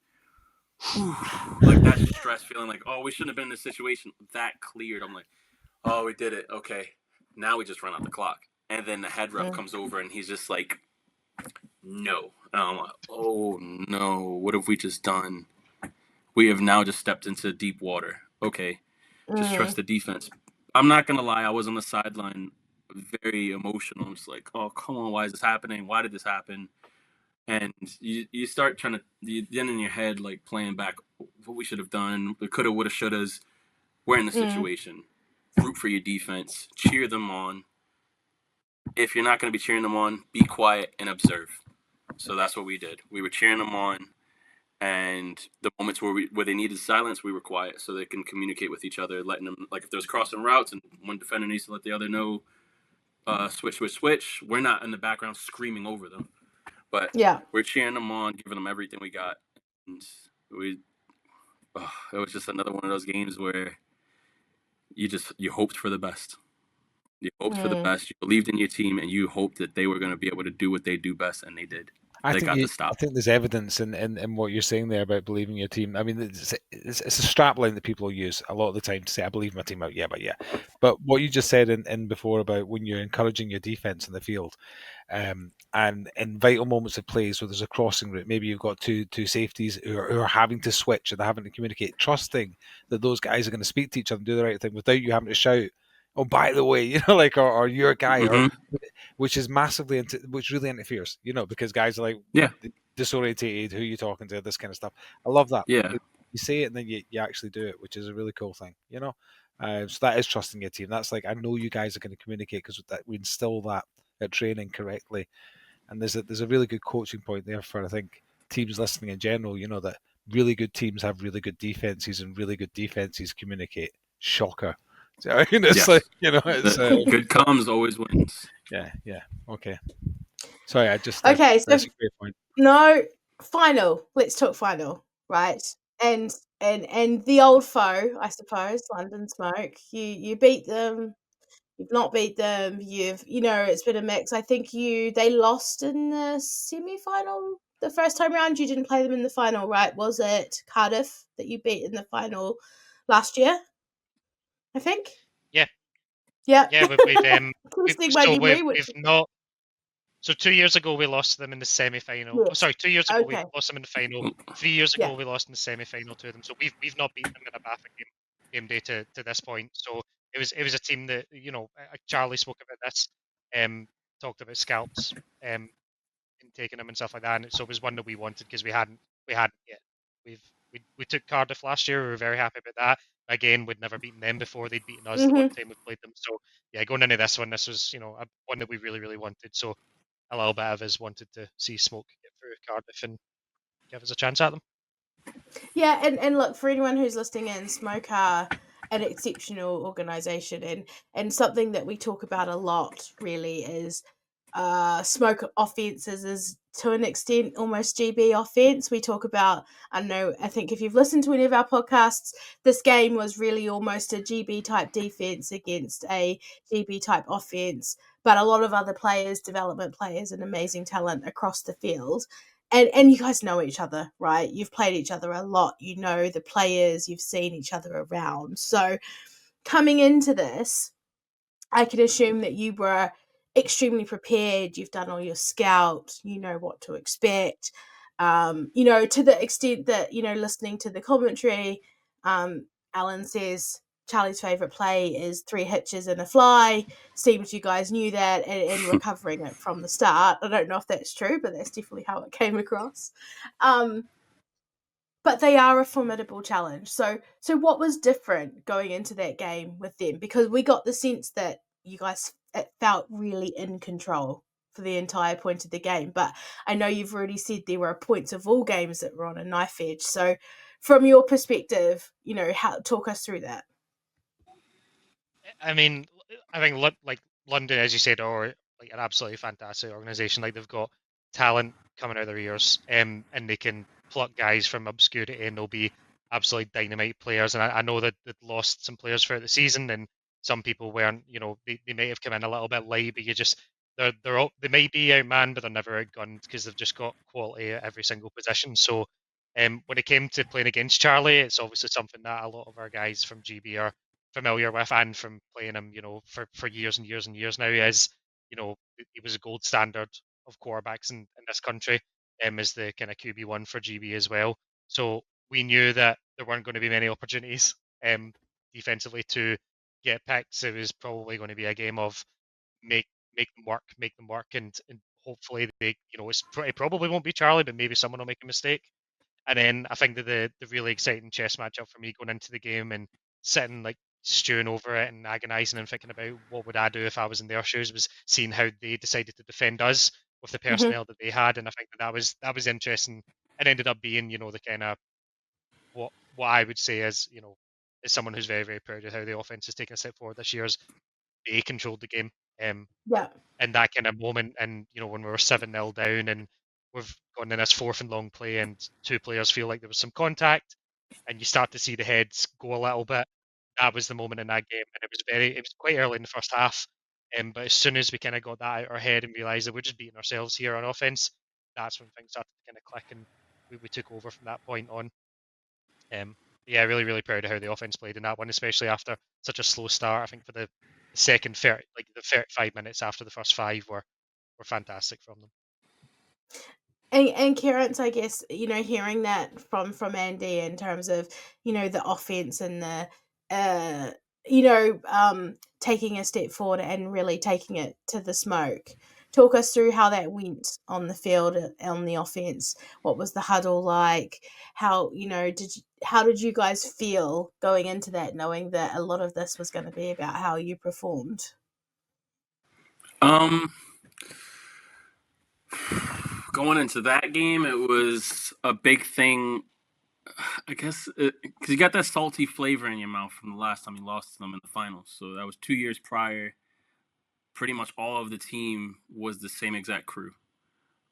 whew, like that stress feeling, like, oh, we shouldn't have been in this situation. That cleared. I'm like, oh, we did it. Okay, now we just run out the clock, and then the head ref comes over, and he's just like, no. And I'm like, oh no, what have we just done? We have now just stepped into deep water. Okay, just trust the defense. I'm not going to lie, I was on the sideline very emotional. I'm just like, oh, come on, why is this happening? Why did this happen? And you start trying to, then in your head, like playing back what we should have done, the coulda, woulda, shouldas. We're in the situation. Root for your defense. Cheer them on. If you're not going to be cheering them on, be quiet and observe. So that's what we did. We were cheering them on, and the moments where they needed silence, we were quiet so they can communicate with each other, letting them, like if there's crossing routes and one defender needs to let the other know, switch. We're not in the background screaming over them, but we're cheering them on, giving them everything we got. And it was just another one of those games where you hoped for the best. You hoped for the best. You believed in your team, and you hoped that they were going to be able to do what they do best, and they did. I think there's evidence in what you're saying there about believing your team. I mean, it's a strap line that people use a lot of the time to say, I believe my team out. Yeah. But what you just said in before about when you're encouraging your defense in the field, and in vital moments of plays where there's a crossing route, maybe you've got two safeties who are having to switch and they're having to communicate, trusting that those guys are going to speak to each other and do the right thing without you having to shout, oh, by the way, like, or you're a guy, or, which is massively, which really interferes, because guys are like, disorientated, who are you talking to, this kind of stuff. I love that. Yeah. You say it and then you actually do it, which is a really cool thing, so that is trusting your team. That's like, I know you guys are going to communicate because we instill that at training correctly. And there's a really good coaching point there for, I think, teams listening in general, that really good teams have really good defenses and really good defenses communicate. Shocker. So, it's like, it's good comms always wins. Yeah. Okay. Sorry, I just okay. So that's a great point. No, final. Let's talk final, right? And the old foe, I suppose, London Smoke. You beat them. You've not beat them. It's been a mix. I think they lost in the semi-final the first time around. You didn't play them in the final, right? Was it Cardiff that you beat in the final last year? I think. Yeah. Yeah. We've not. So 2 years ago we lost them in the semi-final. Yes. Oh, sorry, 2 years ago we lost them in the final. 3 years ago we lost in the semi-final to them. So we've not beaten them in a BAFA game day to this point. So it was a team that Charlie spoke about this, talked about scalps, and taking them and stuff like that. And so it was one that we wanted because we hadn't yet. We took Cardiff last year. We were very happy about that. Again, we'd never beaten them before. They'd beaten us the one time we played them. So yeah, going into this one, this was one that we really, really wanted. So a little bit of us wanted to see Smoke get through Cardiff and give us a chance at them. Yeah, and look, for anyone who's listening in, Smoke are an exceptional organisation, and something that we talk about a lot really is Smoke offences is to an extent almost GB offense. We talk about, I think if you've listened to any of our podcasts, this game was really almost a GB type defense against a GB type offense, but a lot of other players, development players and amazing talent across the field. and you guys know each other, right? You've played each other a lot. You know the players. You've seen each other around. So coming into this, I can assume that you were extremely prepared. You've done all your scout. You know what to expect. To the extent that, listening to the commentary, Alan says Charlie's favourite play is 3 hitches and a fly. Seems you guys knew that and were covering it from the start. I don't know if that's true, but that's definitely how it came across. But they are a formidable challenge. So what was different going into that game with them? Because we got the sense that you guys felt really in control for the entire point of the game. But I know you've already said there were points of all games that were on a knife edge. So from your perspective, talk us through that. I mean, I think like London, as you said, are like an absolutely fantastic organisation. Like they've got talent coming out of their ears, and they can pluck guys from obscurity, and they'll be absolutely dynamite players. And I know that they've lost some players throughout the season, and some people weren't. They may have come in a little bit late, but they may be outmanned, but they're never outgunned because they've just got quality at every single position. So, when it came to playing against Charlie, it's obviously something that a lot of our guys from GB are familiar with, and from playing him, for years and years and years now, as he was a gold standard of quarterbacks in this country, as the kind of QB1 for GB as well. So we knew that there weren't going to be many opportunities defensively to get picked. It was probably going to be a game of make make them work, and hopefully it probably won't be Charlie, but maybe someone will make a mistake. And then I think that the really exciting chess matchup for me going into the game and sitting like stewing over it and agonising and thinking about what would I do if I was in their shoes was seeing how they decided to defend us with the personnel that they had. And I think that was interesting. It ended up being, the kind of what I would say is, as someone who's very, very proud of how the offense has taken a step forward this year, is they controlled the game. Yeah. In that kind of moment, and when we were 7-0 down and we've gone in this 4th and long play and 2 players feel like there was some contact and you start to see the heads go a little bit. That was the moment in that game, and it was quite early in the first half. But as soon as we kind of got that out our head and realised that we're just beating ourselves here on offense, that's when things started to kind of click, and we took over from that point on. Yeah, really, really proud of how the offense played in that one, especially after such a slow start. I think for the second 30, like the 35 minutes after the first 5 were fantastic from them. And Kerrence, I guess, hearing that from Andy in terms of, the offense and the, taking a step forward and really taking it to the smoke. Talk us through how that went on the field, on the offense. What was the huddle like? How, how did you guys feel going into that, knowing that a lot of this was going to be about how you performed? Going into that game, it was a big thing, I guess, because you got that salty flavor in your mouth from the last time you lost to them in the finals. So that was 2 years prior. Pretty much all of the team was the same exact crew.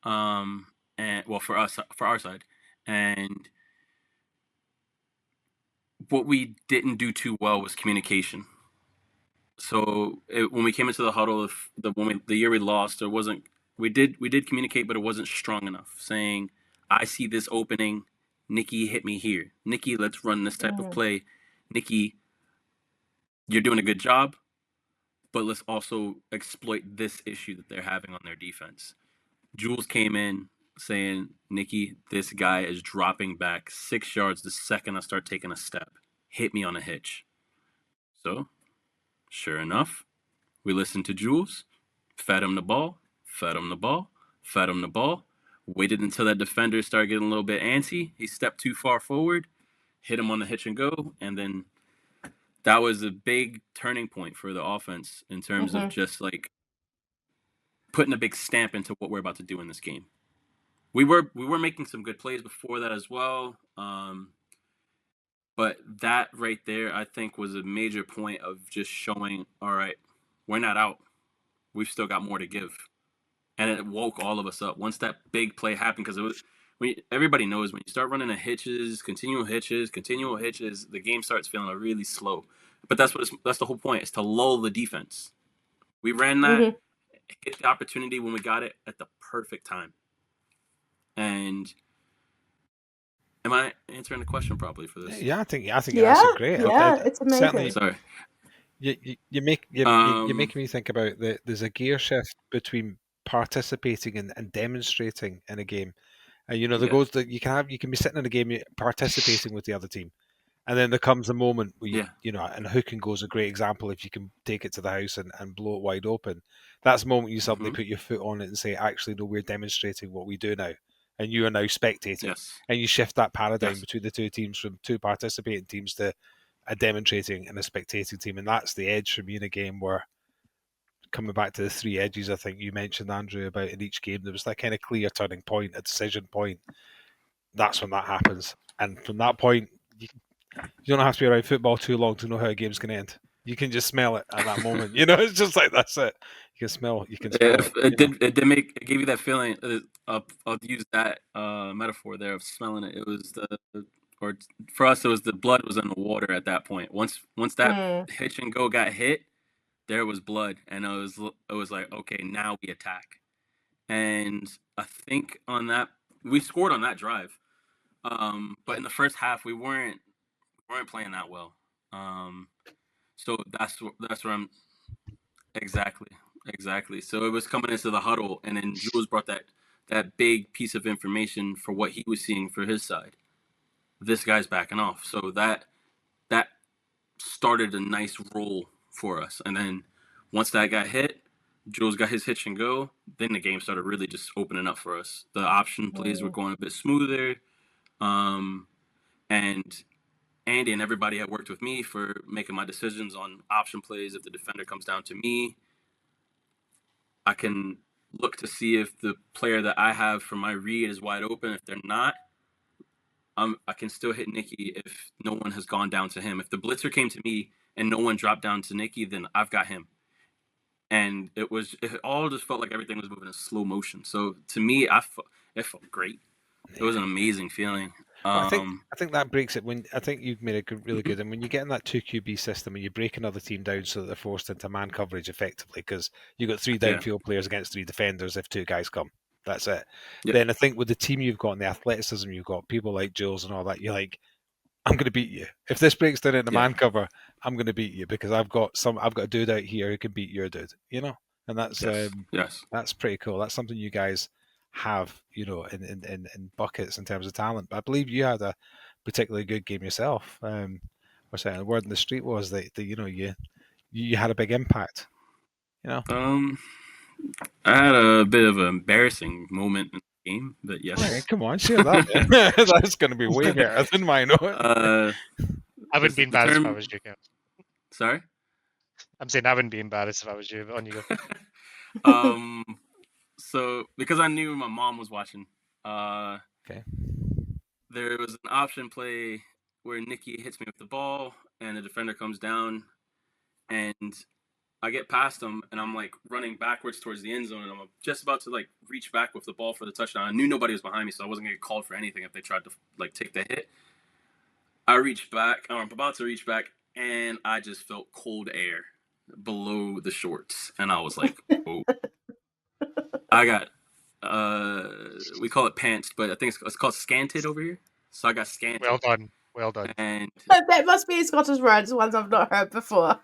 And well, for our side, and what we didn't do too well was communication. So when we came into the huddle, the year we lost, there wasn't. We did communicate, but it wasn't strong enough. Saying, "I see this opening, Nikki, hit me here. Nikki, let's run this type of play. Nikki, you're doing a good job, but let's also exploit this issue that they're having on their defense." Jules came in saying, "Nikki, this guy is dropping back 6 yards the second I start taking a step. Hit me on a hitch." So, sure enough, we listened to Jules, fed him the ball, fed him the ball, fed him the ball, waited until that defender started getting a little bit antsy. He stepped too far forward, hit him on the hitch and go, and then that was a big turning point for the offense in terms of just like putting a big stamp into what we're about to do in this game. We were making some good plays before that as well, but that right there, I think, was a major point of just showing, all right, we're not out. We've still got more to give. And it woke all of us up once that big play happened, because everybody knows when you start running continual hitches, the game starts feeling really slow. But that's the whole point, is to lull the defense. We ran that, hit the opportunity when we got it at the perfect time. And am I answering the question properly for this? Yeah, I think you answered great. It's amazing. Certainly, Sorry. you're making me think about there's a gear shift between participating and demonstrating in a game. And the goals that you can be sitting in a game participating with the other team, and then there comes a moment where and hook and go is a great example. If you can take it to the house and blow it wide open, that's the moment you suddenly put your foot on it and say, actually, no, we're demonstrating what we do now, and you are now spectating, and you shift that paradigm between the two teams from two participating teams to a demonstrating and a spectating team, and that's the edge for me in a game where, coming back to the three edges, I think you mentioned, Andrew, about in each game, there was that kind of clear turning point, a decision point. That's when that happens. And from that point, you don't have to be around football too long to know how a game's going to end. You can just smell it at that moment. It's just like, that's it. You can smell it. It gave you that feeling. I'll use that metaphor there of smelling it. It was for us, it was the blood was in the water at that point. Once that hitch and go got hit, there was blood, and it was like, okay, now we attack. And I think on that we scored on that drive, but in the first half we weren't playing that well. So that's where I'm exactly. So it was coming into the huddle, and then Jules brought that big piece of information for what he was seeing for his side. This guy's backing off, so that started a nice roll for us. And then once that got hit, Jules got his hitch and go. Then the game started really just opening up for us. The option plays were going a bit smoother, and Andy and everybody had worked with me for making my decisions on option plays. If the defender comes down to me, I can look to see if the player that I have for my read is wide open. If they're not, I can still hit Nicky if no one has gone down to him. If the blitzer came to me and no one dropped down to Nicky, then I've got him. And it all just felt like everything was moving in slow motion. So to me, it felt great. It was an amazing feeling. I think that breaks it. When I think you've made it really good, and when you get in that 2QB system and you break another team down so that they're forced into man coverage effectively, because you've got three downfield players against three defenders if two guys come. That's it. Yeah. Then I think with the team you've got and the athleticism you've got, people like Jules and all that, you're like, I'm going to beat you. If this breaks down into man cover, I'm going to beat you because I've got a dude out here who can beat your dude. And that's that's pretty cool. That's something you guys have, in buckets in terms of talent. But I believe you had a particularly good game yourself. Or saying the word in the street was that you had a big impact. I had a bit of an embarrassing moment in the game, but yes. Right, come on, share that. That's going to be way better than mine. I wouldn't be embarrassed if I was you, Kerrence. Sorry? I'm saying I wouldn't be embarrassed if I was you, but on you go. So, because I knew my mom was watching, okay, there was an option play where Nicky hits me with the ball, and the defender comes down, and I get past him, and I'm like running backwards towards the end zone, and I'm just about to like reach back with the ball for the touchdown. I knew nobody was behind me, so I wasn't gonna get called for anything if they tried to like take the hit. I reached back, or I'm about to reach back, and I just felt cold air below the shorts, and I was like, "Oh!" I got, we call it pants, but I think it's called scanted over here. So I got scanted. Well done. And that must be a Scottish word, ones I've not heard before.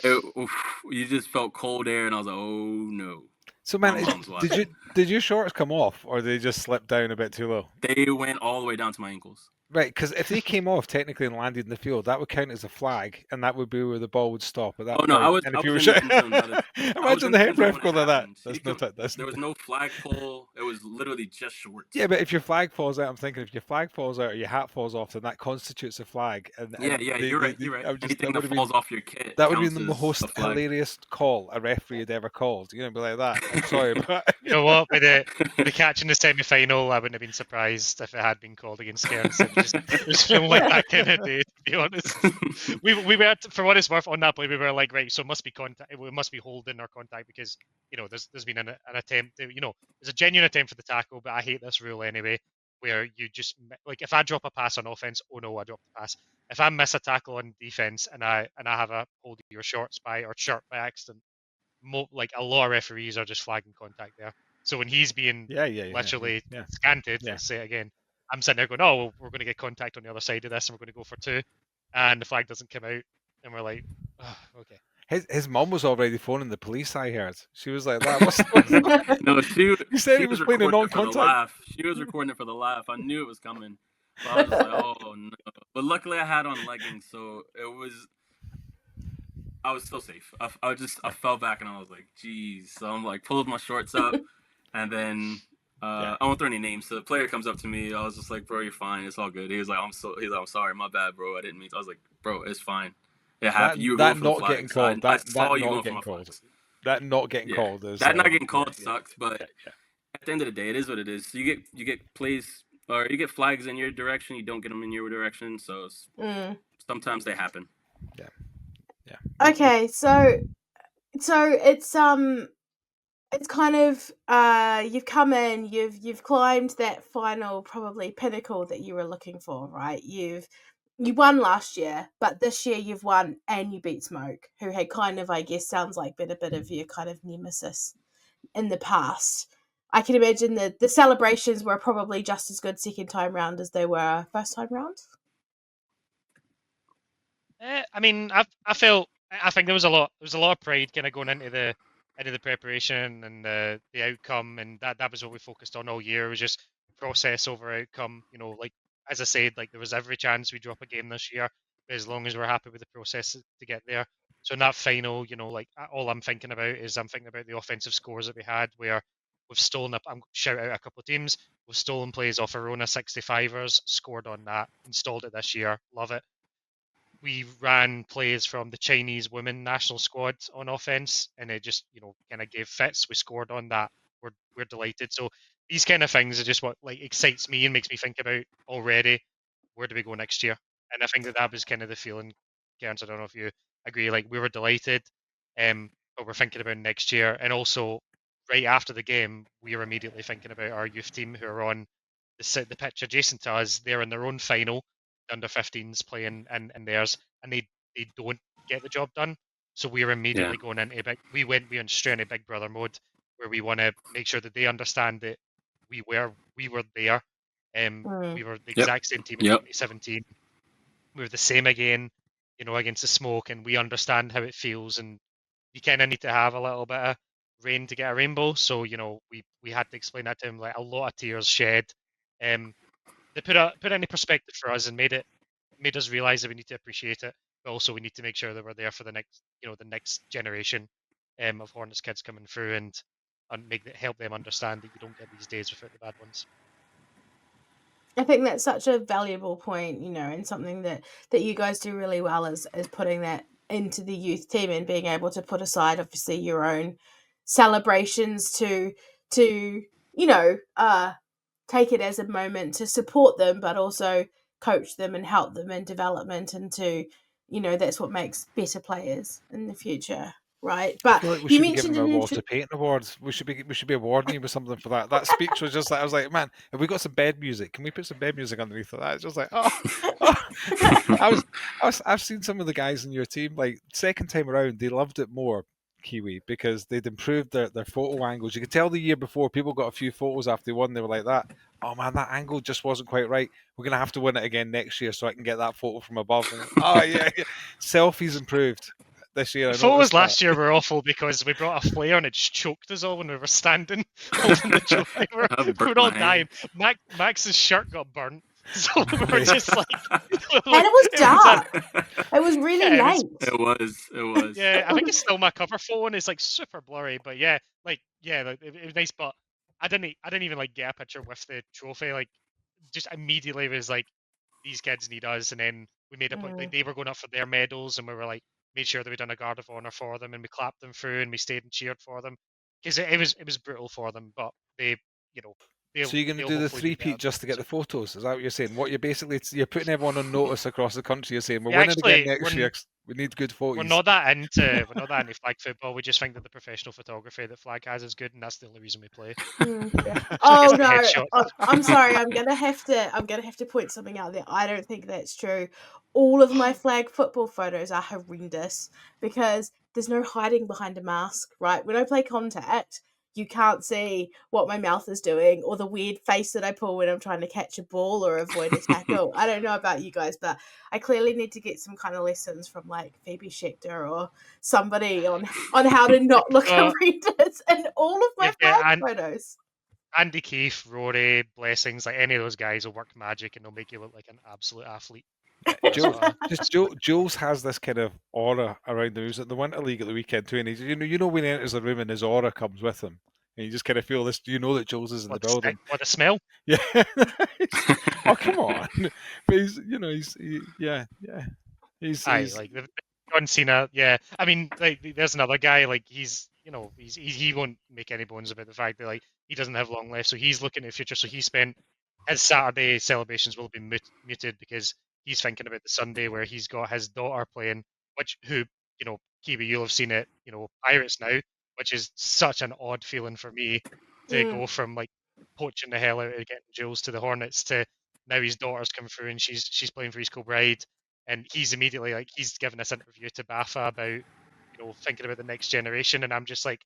You just felt cold air, and I was like, "Oh no!" So, man, did your shorts come off, or did they just slip down a bit too low? They went all the way down to my ankles. Right, because if they came off technically and landed in the field, that would count as a flag, and that would be where the ball would stop at that point. Imagine the head ref going like that. There was no flagpole. It was literally just shorts. Yeah, but if your flag falls out, I'm thinking if your flag falls out or your hat falls off, then that constitutes a flag. You're right. Anything that falls off your kit. That would be the most hilarious call a referee had ever called. Be like that. I'm sorry, but you know what? With the catch in the semi-final, I wouldn't have been surprised if it had been called against Kerrence. It was feeling like that kind of day, to be honest. we were, for what it's worth, on that play, we were like, right, so it must be contact. We must be holding our contact because there's been an attempt. There's a genuine attempt for the tackle, but I hate this rule anyway, where you just like if I drop a pass on offense, oh no, I dropped the pass. If I miss a tackle on defense and I have a hold your shorts by or shirt by accident, like a lot of referees are just flagging contact there. So when he's being literally yeah. scanted, Yeah. let's say it again, I'm sitting there going, oh, well, we're going to get contact on the other side of this and we're going to go for 2. And the flag doesn't come out. And we're like, oh, okay. His mum was already phoning the police, I heard. She was like that. What's going on? No, He said he was playing a recording it for the non-contact. laugh. She was recording it for the laugh. I knew it was coming. But I was just like, oh no. But luckily I had on leggings, so I was still safe. I fell back and I was like, geez. So I'm like, pulled my shorts up, and then I won't throw any names. So the player comes up to me. I was just like, bro, you're fine. It's all good. He was like, I'm sorry, my bad, bro. I didn't mean to. I was like, bro, it's fine. It happened. You were going for the flags. Getting called. I saw you going for my flags. That not getting called is that not getting called sucked. But at the end of the day, it is what it is. So you get plays or you get flags in your direction. You don't get them in your direction. So sometimes they happen. Yeah. Okay, so it's kind of you've come in, you've climbed that final probably pinnacle that you were looking for, right? You won last year, but this year you've won and you beat Smoke, who had kind of, I guess, sounds like been a bit of your kind of nemesis in the past. I can imagine that the celebrations were probably just as good second time round as they were first time round. I mean, I think there was a lot of pride kind of going into the preparation and the outcome, and that was what we focused on all year. It was just process over outcome. You know, like as I said, like there was every chance we drop a game this year, but as long as we're happy with the process to get there. So in that final, you know, like all I'm thinking about the offensive scores that we had, where we've stolen up. I'm shout out a couple of teams. We've stolen plays off Arona 65ers, scored on that, installed it this year. Love it. We ran plays from the Chinese women national squad on offense, and it just, you know, kind of gave fits. We scored on that. We're delighted. So these kind of things are just what like excites me and makes me think about already where do we go next year. And I think that was kind of the feeling, Kerrence. I don't know if you agree. Like we were delighted, but we're thinking about next year, and also right after the game, we are immediately thinking about our youth team who are on the pitch adjacent to us. They're in their own final, under 15s playing in theirs, and they don't get the job done. So we're immediately going into we went straight into Big Brother mode, where we want to make sure that they understand that we were there. We were the exact same team in 2017. We were the same again, you know, against the Smoke, and we understand how it feels. And you kind of need to have a little bit of rain to get a rainbow. So you know, we had to explain that to him, like a lot of tears shed. They put it into perspective for us and made us realize that we need to appreciate it, but also we need to make sure that we're there for the next generation of Hornets kids coming through and help them understand that you don't get these days without the bad ones. I think that's such a valuable point, you know, and something that you guys do really well is putting that into the youth team and being able to put aside obviously your own celebrations to you know take it as a moment to support them, but also coach them and help them in development, and to, you know, that's what makes better players in the future, right? But I feel like we you should be mentioned giving Walter Payton awards. We should be awarding you with something for that. That speech was just like, I was like, man, have we got some bed music? Can we put some bed music underneath of that? It's just like, I've seen some of the guys in your team, like second time around, they loved it more, Kiwi, because they'd improved their photo angles. You could tell the year before people got a few photos after they won, they were like that. Oh man, that angle just wasn't quite right. We're gonna have to win it again next year so I can get that photo from above. And, yeah. Selfies improved this year. The photos last year were awful because we brought a flare and it just choked us all when we were standing holding the trophy. We were all dying. Max's shirt got burnt. So we were just like, and it was dark. It was really late. It was. Yeah, I think it's still my cover phone. It's like super blurry, but it was nice. But I didn't even like get a picture with the trophy. Like, just immediately was like, these kids need us, and then we made a point. Like, they were going up for their medals, and we were like, made sure that we done a guard of honor for them, and we clapped them through, and we stayed and cheered for them because it was brutal for them, but they, you know. So you're going to do the three-peat just to get the photos? Is that what you're saying? What you're putting everyone on notice across the country. You're saying we're winning again next year. We need good photos. We're not that into flag football. We just think that the professional photography that flag has is good, and that's the only reason we play. Oh no! I'm sorry. I'm gonna have to point something out there. I don't think that's true. All of my flag football photos are horrendous because there's no hiding behind a mask, right? When I play contact, you can't see what my mouth is doing or the weird face that I pull when I'm trying to catch a ball or avoid a tackle. I don't know about you guys, but I clearly need to get some kind of lessons from like Phoebe Schechter or somebody on how to not look horrendous in all of my flag photos. Andy Keefe, Rory, Blessings, like any of those guys will work magic and they'll make you look like an absolute athlete. Jules has this kind of aura around him. He was at the Winter League at the weekend too, and he's, you know when he enters the room and his aura comes with him, and you just kind of feel this. You know that Jules is in the building. What the smell? Yeah. Oh, come on! But he's, he's like John Cena. Yeah, I mean, like there's another guy. Like he won't make any bones about the fact that like he doesn't have long left, so he's looking at the future. So he spent his Saturday celebrations will be muted because he's thinking about the Sunday where he's got his daughter playing, Kiwi, you'll have seen it, Pirates now, which is such an odd feeling for me to go from like poaching the hell out of getting Jules to the Hornets to now his daughter's come through and she's playing for East Kilbride, and he's immediately like he's given this interview to BAFA about thinking about the next generation, and I'm just like,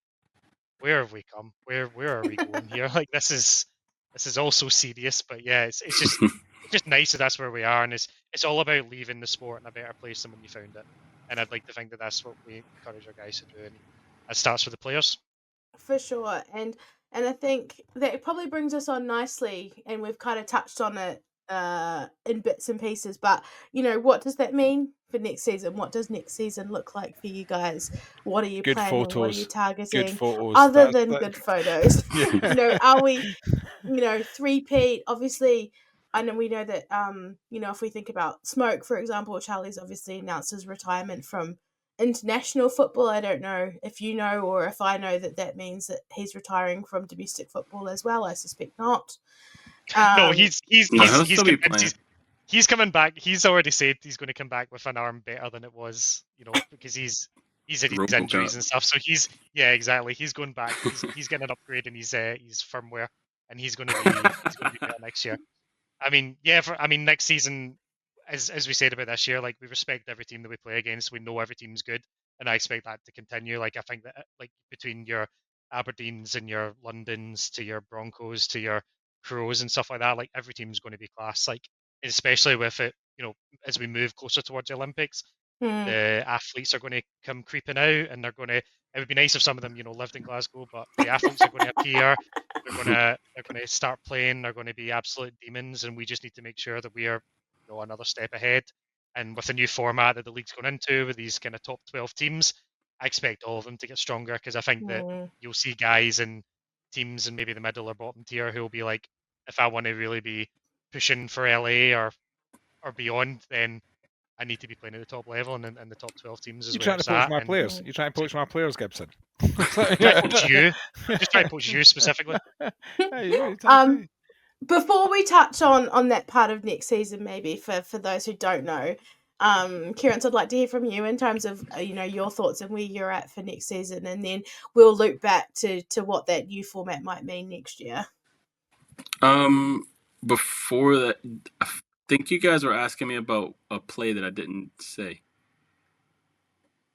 where have we come? Where are we going here? Like this is all so serious, but yeah, it's just nice that that's where we are, and it's all about leaving the sport in a better place than when you found it. And I'd like to think that that's what we encourage our guys to do, and it starts with the players. For sure, and I think that probably brings us on nicely, and we've kind of touched on it in bits and pieces, but what does that mean for next season? What does next season look like for you guys? What are you planning? Photos. What are you targeting? Good photos. Other than good photos. Are we, three-peat? Obviously, I know we know that, if we think about Smoke, for example, Charlie's obviously announced his retirement from international football. I don't know if you know or if I know that means that he's retiring from domestic football as well. I suspect not. No, he's coming back. He's already said he's going to come back with an arm better than it was, because he's had his injuries and stuff. So he's exactly. He's going back. He's getting an upgrade in his firmware, and he's going to be better next year. I mean, next season, as we said about this year, like we respect every team that we play against. We know every team's good, and I expect that to continue. Like I think that like between your Aberdeens and your Londons to your Broncos to your Crows and stuff like that, like every team's going to be class. Like especially with it, as we move closer towards the Olympics, the athletes are going to come creeping out, and they're going to. It would be nice if some of them, lived in Glasgow, but the athletes are going to appear. They're going to start playing. They're going to be absolute demons, and we just need to make sure that we are, another step ahead. And with the new format that the league's going into, with these kind of top 12 teams, I expect all of them to get stronger, because I think that you'll see guys and teams in maybe the middle or bottom tier who will be like, if I want to really be pushing for LA or beyond, then I need to be playing at the top level, and the top 12 teams is where it's at. You trying to poach my players, Gibson? Try to poach you. Just try to poach you specifically. Before we touch on that part of next season, maybe for those who don't know, Kerrence, I'd like to hear from you in terms of your thoughts and where you're at for next season, and then we'll loop back to what that new format might mean next year. Before that, I think you guys were asking me about a play that I didn't say.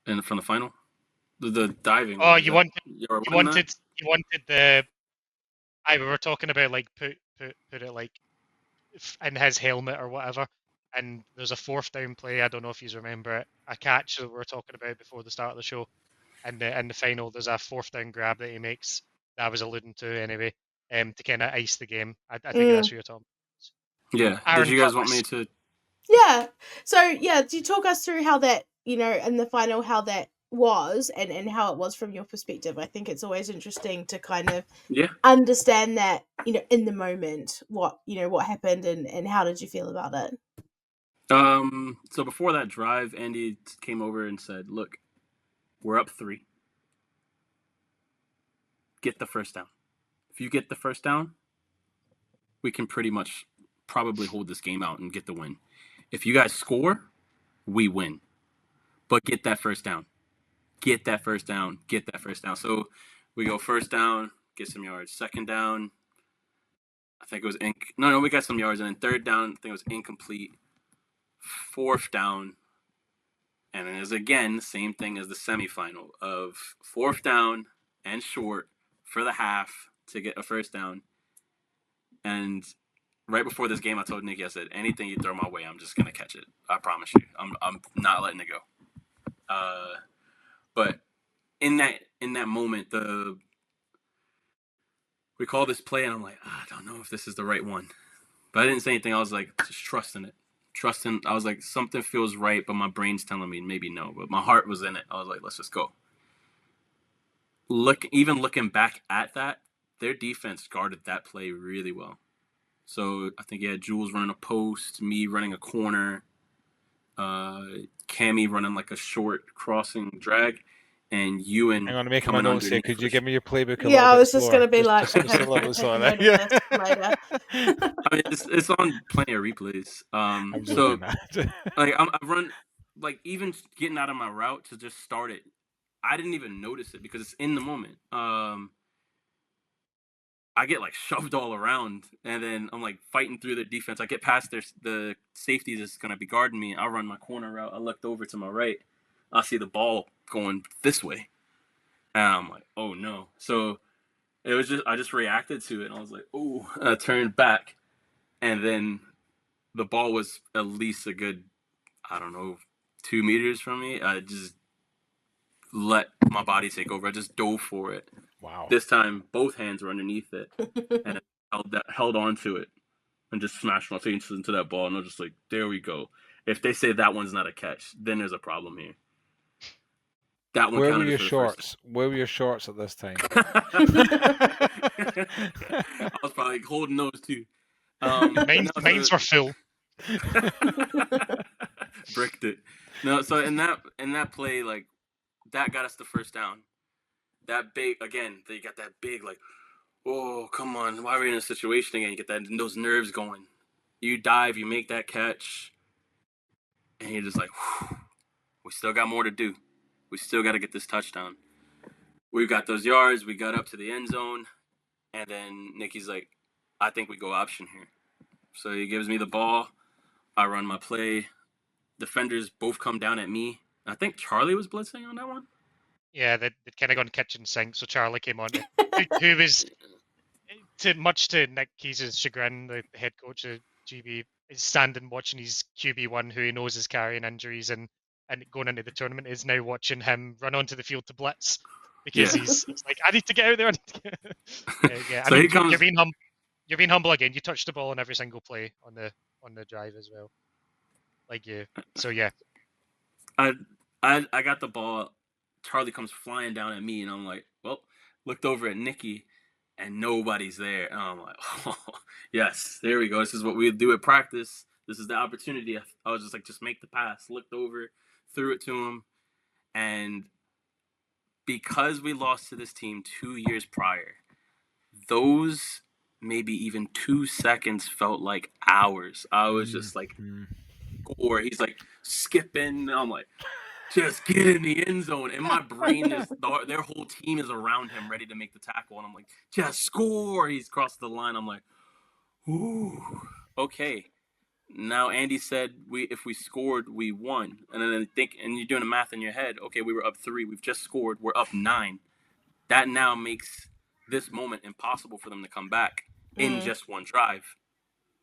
And from the final, the diving. Oh, you wanted the. We were talking about like put it like in his helmet or whatever, and there's a fourth down play. I don't know if you remember it. A catch that we were talking about before the start of the show, and in the final there's a fourth down grab that he makes that I was alluding to anyway, to kind of ice the game. I think that's what you're talking about. Yeah. Aaron, did you guys want me to? Yeah. So do you talk us through how that in the final how that was and how it was from your perspective? I think it's always interesting to kind of understand that in the moment what happened and how did you feel about it. So before that drive, Andy came over and said, look, we're up 3, get the first down. If you get the first down, we can pretty much probably hold this game out and get the win. If you guys score, we win, but get that first down. Get that first down. Get that first down. So we go first down, get some yards. Second down, I think it was no, we got some yards. And then third down, I think it was incomplete. Fourth down, and it is again the same thing as the semifinal of fourth down and short for the half to get a first down. And right before this game, I told Nicky, I said, anything you throw my way, I'm just going to catch it. I promise you. I'm not letting it go. But in that moment, we call this play, and I'm like, I don't know if this is the right one. But I didn't say anything. I was like, just trusting it. I was like, something feels right, but my brain's telling me maybe no. But my heart was in it. I was like, let's just go. Even looking back at that, their defense guarded that play really well. So I think you had Jules running a post, me running a corner, Cammy running like a short crossing drag, and Ewan. I'm going to make my notes here. Could you give me your playbook a little bit Yeah, I was just slower? going to be like, just okay, a little bit slower. note of Yeah. this later. I mean, it's on plenty of replays. I'm So joking. like I run, like even getting out of my route to just start it, I didn't even notice it because it's in the moment. I get like shoved all around, and then I'm like fighting through the defense. I get past the safety that's gonna be guarding me. I run my corner route. I looked over to my right. I see the ball going this way, and I'm like, oh no. So it was I just reacted to it, and I was like, oh. I turned back, and then the ball was at least a good, I don't know, 2 meters from me. I just let my body take over. I just dove for it. Wow. This time, both hands were underneath it, and I held on to it and just smashed my face into that ball. And I was just like, there we go. If they say that one's not a catch, then there's a problem here. That one. Where were your shorts? Where were your shorts at this time? I was probably holding those too. Mine's were full. Bricked it. No, so in that play, like that got us the first down. That big again. They got that big like, oh come on, why are we in a situation again? You get those nerves going. You dive, you make that catch, and you're just like, whew, we still got more to do. We still got to get this touchdown. We got those yards. We got up to the end zone, and then Nicky's like, I think we go option here. So he gives me the ball. I run my play. Defenders both come down at me. I think Charlie was blitzing on that one. Yeah, they'd kind of gone kitchen sink, so Charlie came on, who was, much to Nick Keys' chagrin, the head coach of GB, is standing watching his QB1, who he knows is carrying injuries, and going into the tournament is now watching him run onto the field to blitz because he's like, I need to get out there. Yeah, So you're being humble again. You touched the ball on every single play on the drive as well, like you. So yeah, I got the ball. Charlie comes flying down at me, and I'm like, well, looked over at Nicky, and nobody's there. And I'm like, oh, yes, there we go. This is what we do at practice. This is the opportunity. I was just like, just make the pass. Looked over, threw it to him, and because we lost to this team 2 years prior, those maybe even 2 seconds felt like hours. I was just like, or he's like skipping. I'm like, just get in the end zone. And my brain is, their whole team is around him ready to make the tackle. And I'm like, just score. He's crossed the line. I'm like, ooh, okay. Now Andy said if we scored, we won. And then and you're doing the math in your head. Okay, we were up 3. We've just scored. We're up 9. That now makes this moment impossible for them to come back in just one drive.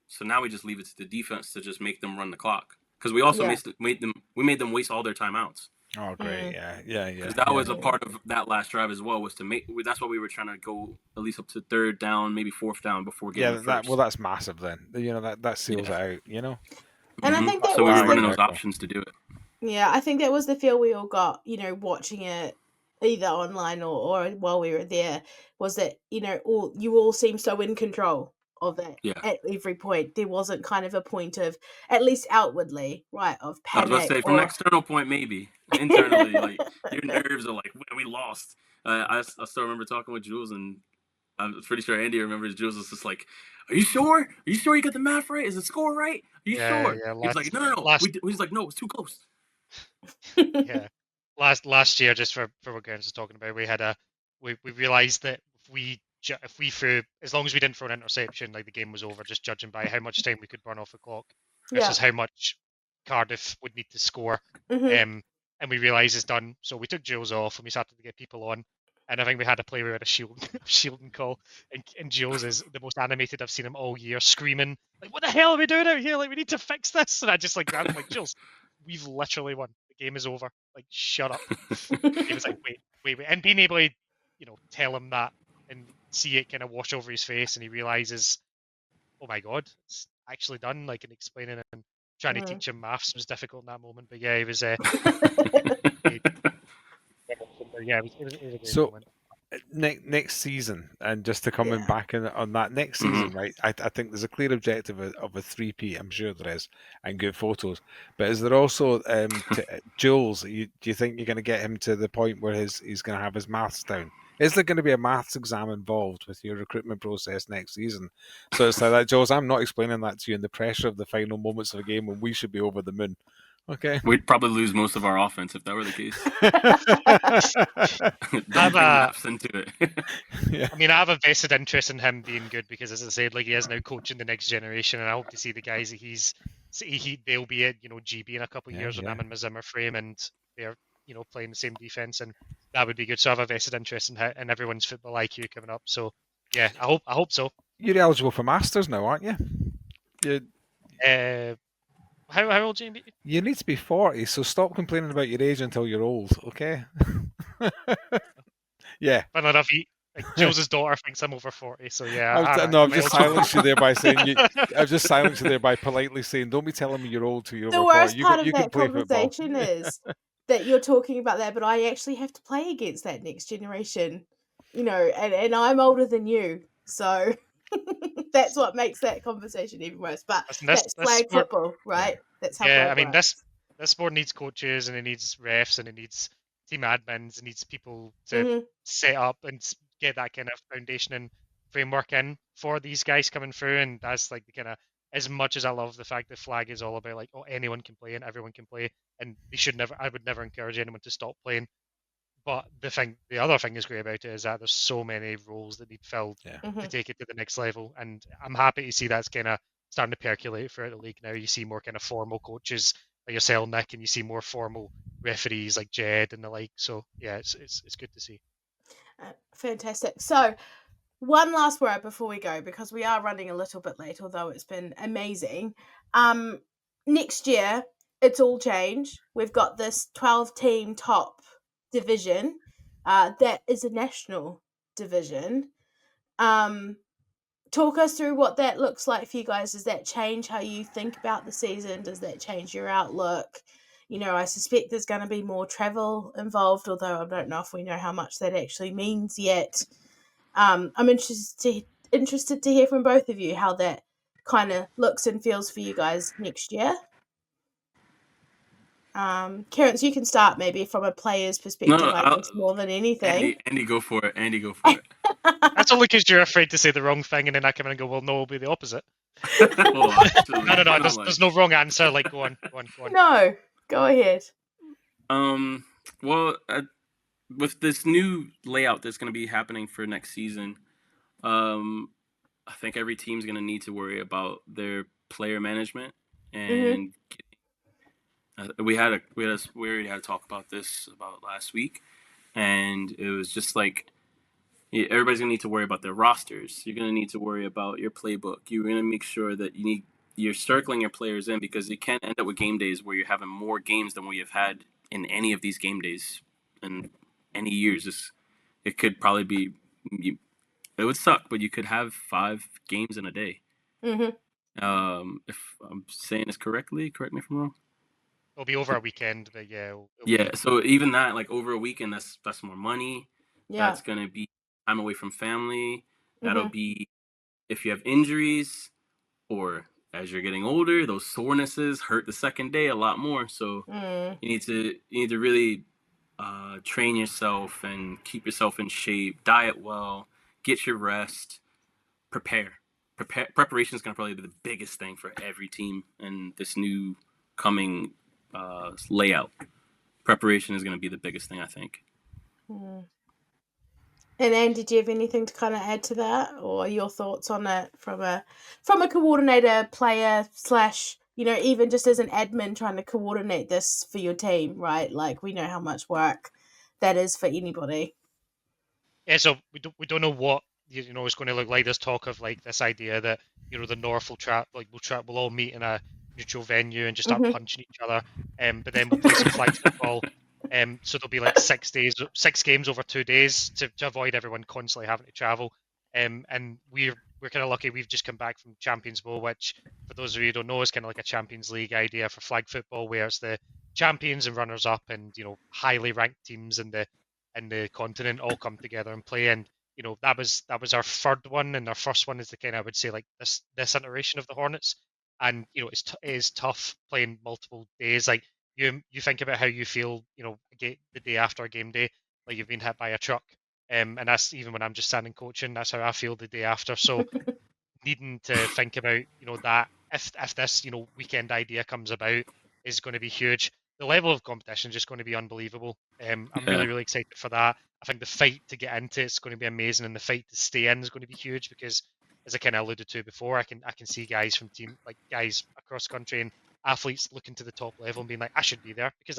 So now we just leave it to the defense to just make them run the clock. Because we also made them waste all their timeouts. Oh, great! Yeah. Because that was a part of that last drive as well. Was to make. That's why we were trying to go at least up to 3rd down, maybe 4th down before getting first. That's massive. Then that seals it out. And I think that so we was were running those options to do it. Yeah, I think that was the feel we all got. Watching it either online or while we were there, was that you all seemed so in control of it at every point. There wasn't kind of a point of, at least outwardly, right, of panic. I was about to say, from an external point, maybe. Internally, like, your nerves are like, we lost. I still remember talking with Jules, and I'm pretty sure Andy remembers. Jules was just like, are you sure? Are you sure you got the math right? Is the score right? Are you sure? Yeah, he was like, no. He's like, no, it's too close. Yeah. Last year, just for what Kerrence was talking about, we realised that if we threw, as long as we didn't throw an interception, like the game was over, just judging by how much time we could burn off the clock versus how much Cardiff would need to score. And we realised it's done. So we took Jules off and we started to get people on. And I think we had a play where we had a shielding call, and Jules is the most animated I've seen him all year, screaming like, "What the hell are we doing out here? Like, we need to fix this!" And I just like grabbed him like, "Jules, we've literally won. The game is over. Like, shut up." He was like, "Wait," and being able to, tell him that and see it kind of wash over his face, and he realizes, "Oh my god, it's actually done." Like, and explaining it and trying to teach him maths was difficult in that moment. But yeah, he was. Yeah, it was a great moment. Next season, and just to come in back on that next season, right? I think there's a clear objective of a 3P. I'm sure there is, and good photos. But is there also Jules? Do you think you're going to get him to the point where he's going to have his maths down? Is there going to be a maths exam involved with your recruitment process next season? So it's like that, Jules. I'm not explaining that to you in the pressure of the final moments of a game when we should be over the moon. Okay. We'd probably lose most of our offense if that were the case. Don't bring maths into it. Yeah. I mean, I have a vested interest in him being good because, as I said, like, he is now coaching the next generation, and I hope to see the guys that they'll be at, GB in a couple of years when I'm in my Zimmer frame and they're, playing the same defense, and that would be good. So I have a vested interest in everyone's football IQ coming up. So yeah, I hope so. You're eligible for Masters now, aren't you? How old, Jamie? You need to be 40, so stop complaining about your age until you're old, okay? Yeah. Fun enough, Jules' daughter thinks I'm over 40, so yeah. I've just silenced you there by saying I've just silenced you there by politely saying, "Don't be telling me you're old till you're over 40. The worst part of you that can play conversation is that you're talking about that, but I actually have to play against that next generation, and I'm older than you, so that's what makes that conversation even worse. But that's flag football, right? That's how. Yeah, I mean, this sport needs coaches, and it needs refs, and it needs team admins, it needs people to set up and get that kind of foundation and framework in for these guys coming through. And that's like the kind of, as much as I love the fact that flag is all about like, oh, anyone can play and everyone can play, and I would never encourage anyone to stop playing. But the other thing that's great about it is that there's so many roles that need filled to take it to the next level, and I'm happy to see that's kind of starting to percolate throughout the league now. You see more kind of formal coaches like yourself, Nick, and you see more formal referees like Jed and the like. So yeah, it's good to see. Fantastic. So one last word before we go, because we are running a little bit late, although it's been amazing. Next year, it's all changed. We've got this 12-team top division that is a national division. Talk us through what that looks like for you guys. Does that change how you think about the season? Does that change your outlook? I suspect there's going to be more travel involved, although I don't know if we know how much that actually means yet. I'm interested to hear from both of you how that kind of looks and feels for you guys next year. Kerrence, you can start maybe from a player's perspective, more than anything. Andy, go for it. That's only because you're afraid to say the wrong thing, and then I come in and go, well, no, it'll be the opposite. No. There's no wrong answer. Like, go on. No, go ahead. Well, with this new layout that's going to be happening for next season, I think every team's going to need to worry about their player management, and we already had to talk about this about last week, and it was just like, everybody's going to need to worry about their rosters. You're going to need to worry about your playbook. You're going to make sure that you're circling your players in, because you can't end up with game days where you're having more games than we have had in any of these game days in any years. It could probably be, it would suck, but you could have 5 games in a day. If I'm saying this correctly, correct me if I'm wrong. It'll be over a weekend, but yeah. So even that, like, over a weekend, that's more money. Yeah. That's going to be time away from family. That'll be, if you have injuries, or as you're getting older, those sorenesses hurt the second day a lot more. So you need to really train yourself and keep yourself in shape, diet well, get your rest, prepare. Preparation is going to probably be the biggest thing for every team in this new coming layout. Preparation is going to be the biggest thing, I think. And Anne, did you have anything to kind of add to that, or your thoughts on it from a coordinator, player / even just as an admin trying to coordinate this for your team, right? Like, we know how much work that is for anybody. Yeah, so we don't know what it's going to look like. There's talk of like this idea that the North we'll all meet in a neutral venue and just start punching each other. But then we'll play some flag football. So there'll be like 6 games over 2 days to avoid everyone constantly having to travel. And we're kind of lucky. We've just come back from Champions Bowl, which for those of you who don't know is kind of like a Champions League idea for flag football, where it's the champions and runners up and highly ranked teams in the continent all come together and play. And that was our third one, and our first one is the kind of, I would say, like this iteration of the Hornets. And it is tough playing multiple days. Like you think about how you feel, the day after a game day, like you've been hit by a truck. And that's even when I'm just standing coaching. That's how I feel the day after. So needing to think about that if this weekend idea comes about is going to be huge. The level of competition is just going to be unbelievable. I'm really excited for that. I think the fight to get into it's going to be amazing, and the fight to stay in is going to be huge because, as I kind of alluded to before, I can see guys from guys across the country and athletes looking to the top level and being like, I should be there, because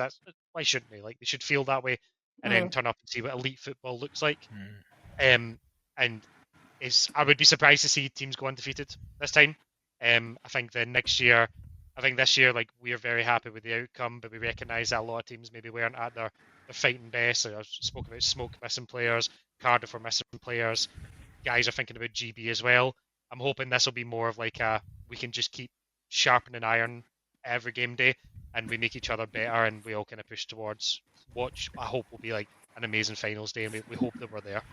why shouldn't they? Like, they should feel that way, and then turn up and see what elite football looks like. And I would be surprised to see teams go undefeated this time. I think this year, like, we are very happy with the outcome, but we recognise that a lot of teams maybe weren't at their fighting best. I spoke about Smoke missing players, Cardiff were missing players. Guys are thinking about GB as well. I'm hoping this will be more of like we can just keep sharpening iron every game day, and we make each other better, and we all kind of push towards what I hope will be like an amazing finals day, and we hope that we're there.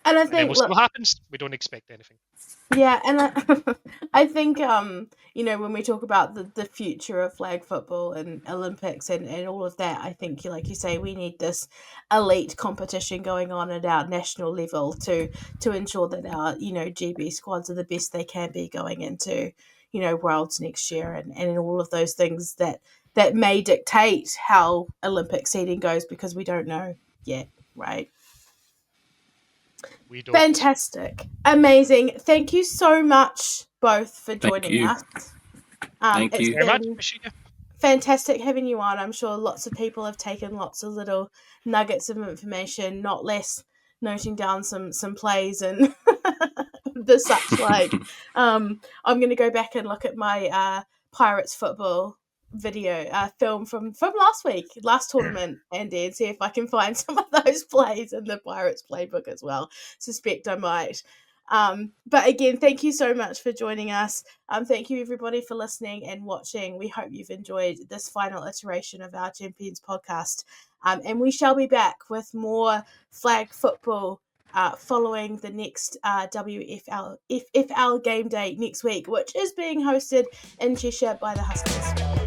And I think, we'll see what happens. We don't expect anything. Yeah, and I think when we talk about the future of flag football and Olympics and all of that, I think, like you say, we need this elite competition going on at our national level to ensure that our GB squads are the best they can be going into Worlds next year, and all of those things that may dictate how Olympic seeding goes, because we don't know yet, right? We don't. Fantastic. Amazing. Thank you so much both for joining us. Thank you very much. Fantastic having you on. I'm sure lots of people have taken lots of little nuggets of information, not less noting down some plays and the such like. I'm going to go back and look at my Pirates football video film from last tournament, Andy, and see if I can find some of those plays in the Pirates playbook as well. Suspect I might. But again, thank you so much for joining us. Thank you everybody for listening and watching. We hope you've enjoyed this final iteration of our Champions podcast, and we shall be back with more flag football following the next WFL game day next week, which is being hosted in Cheshire by the Huskies.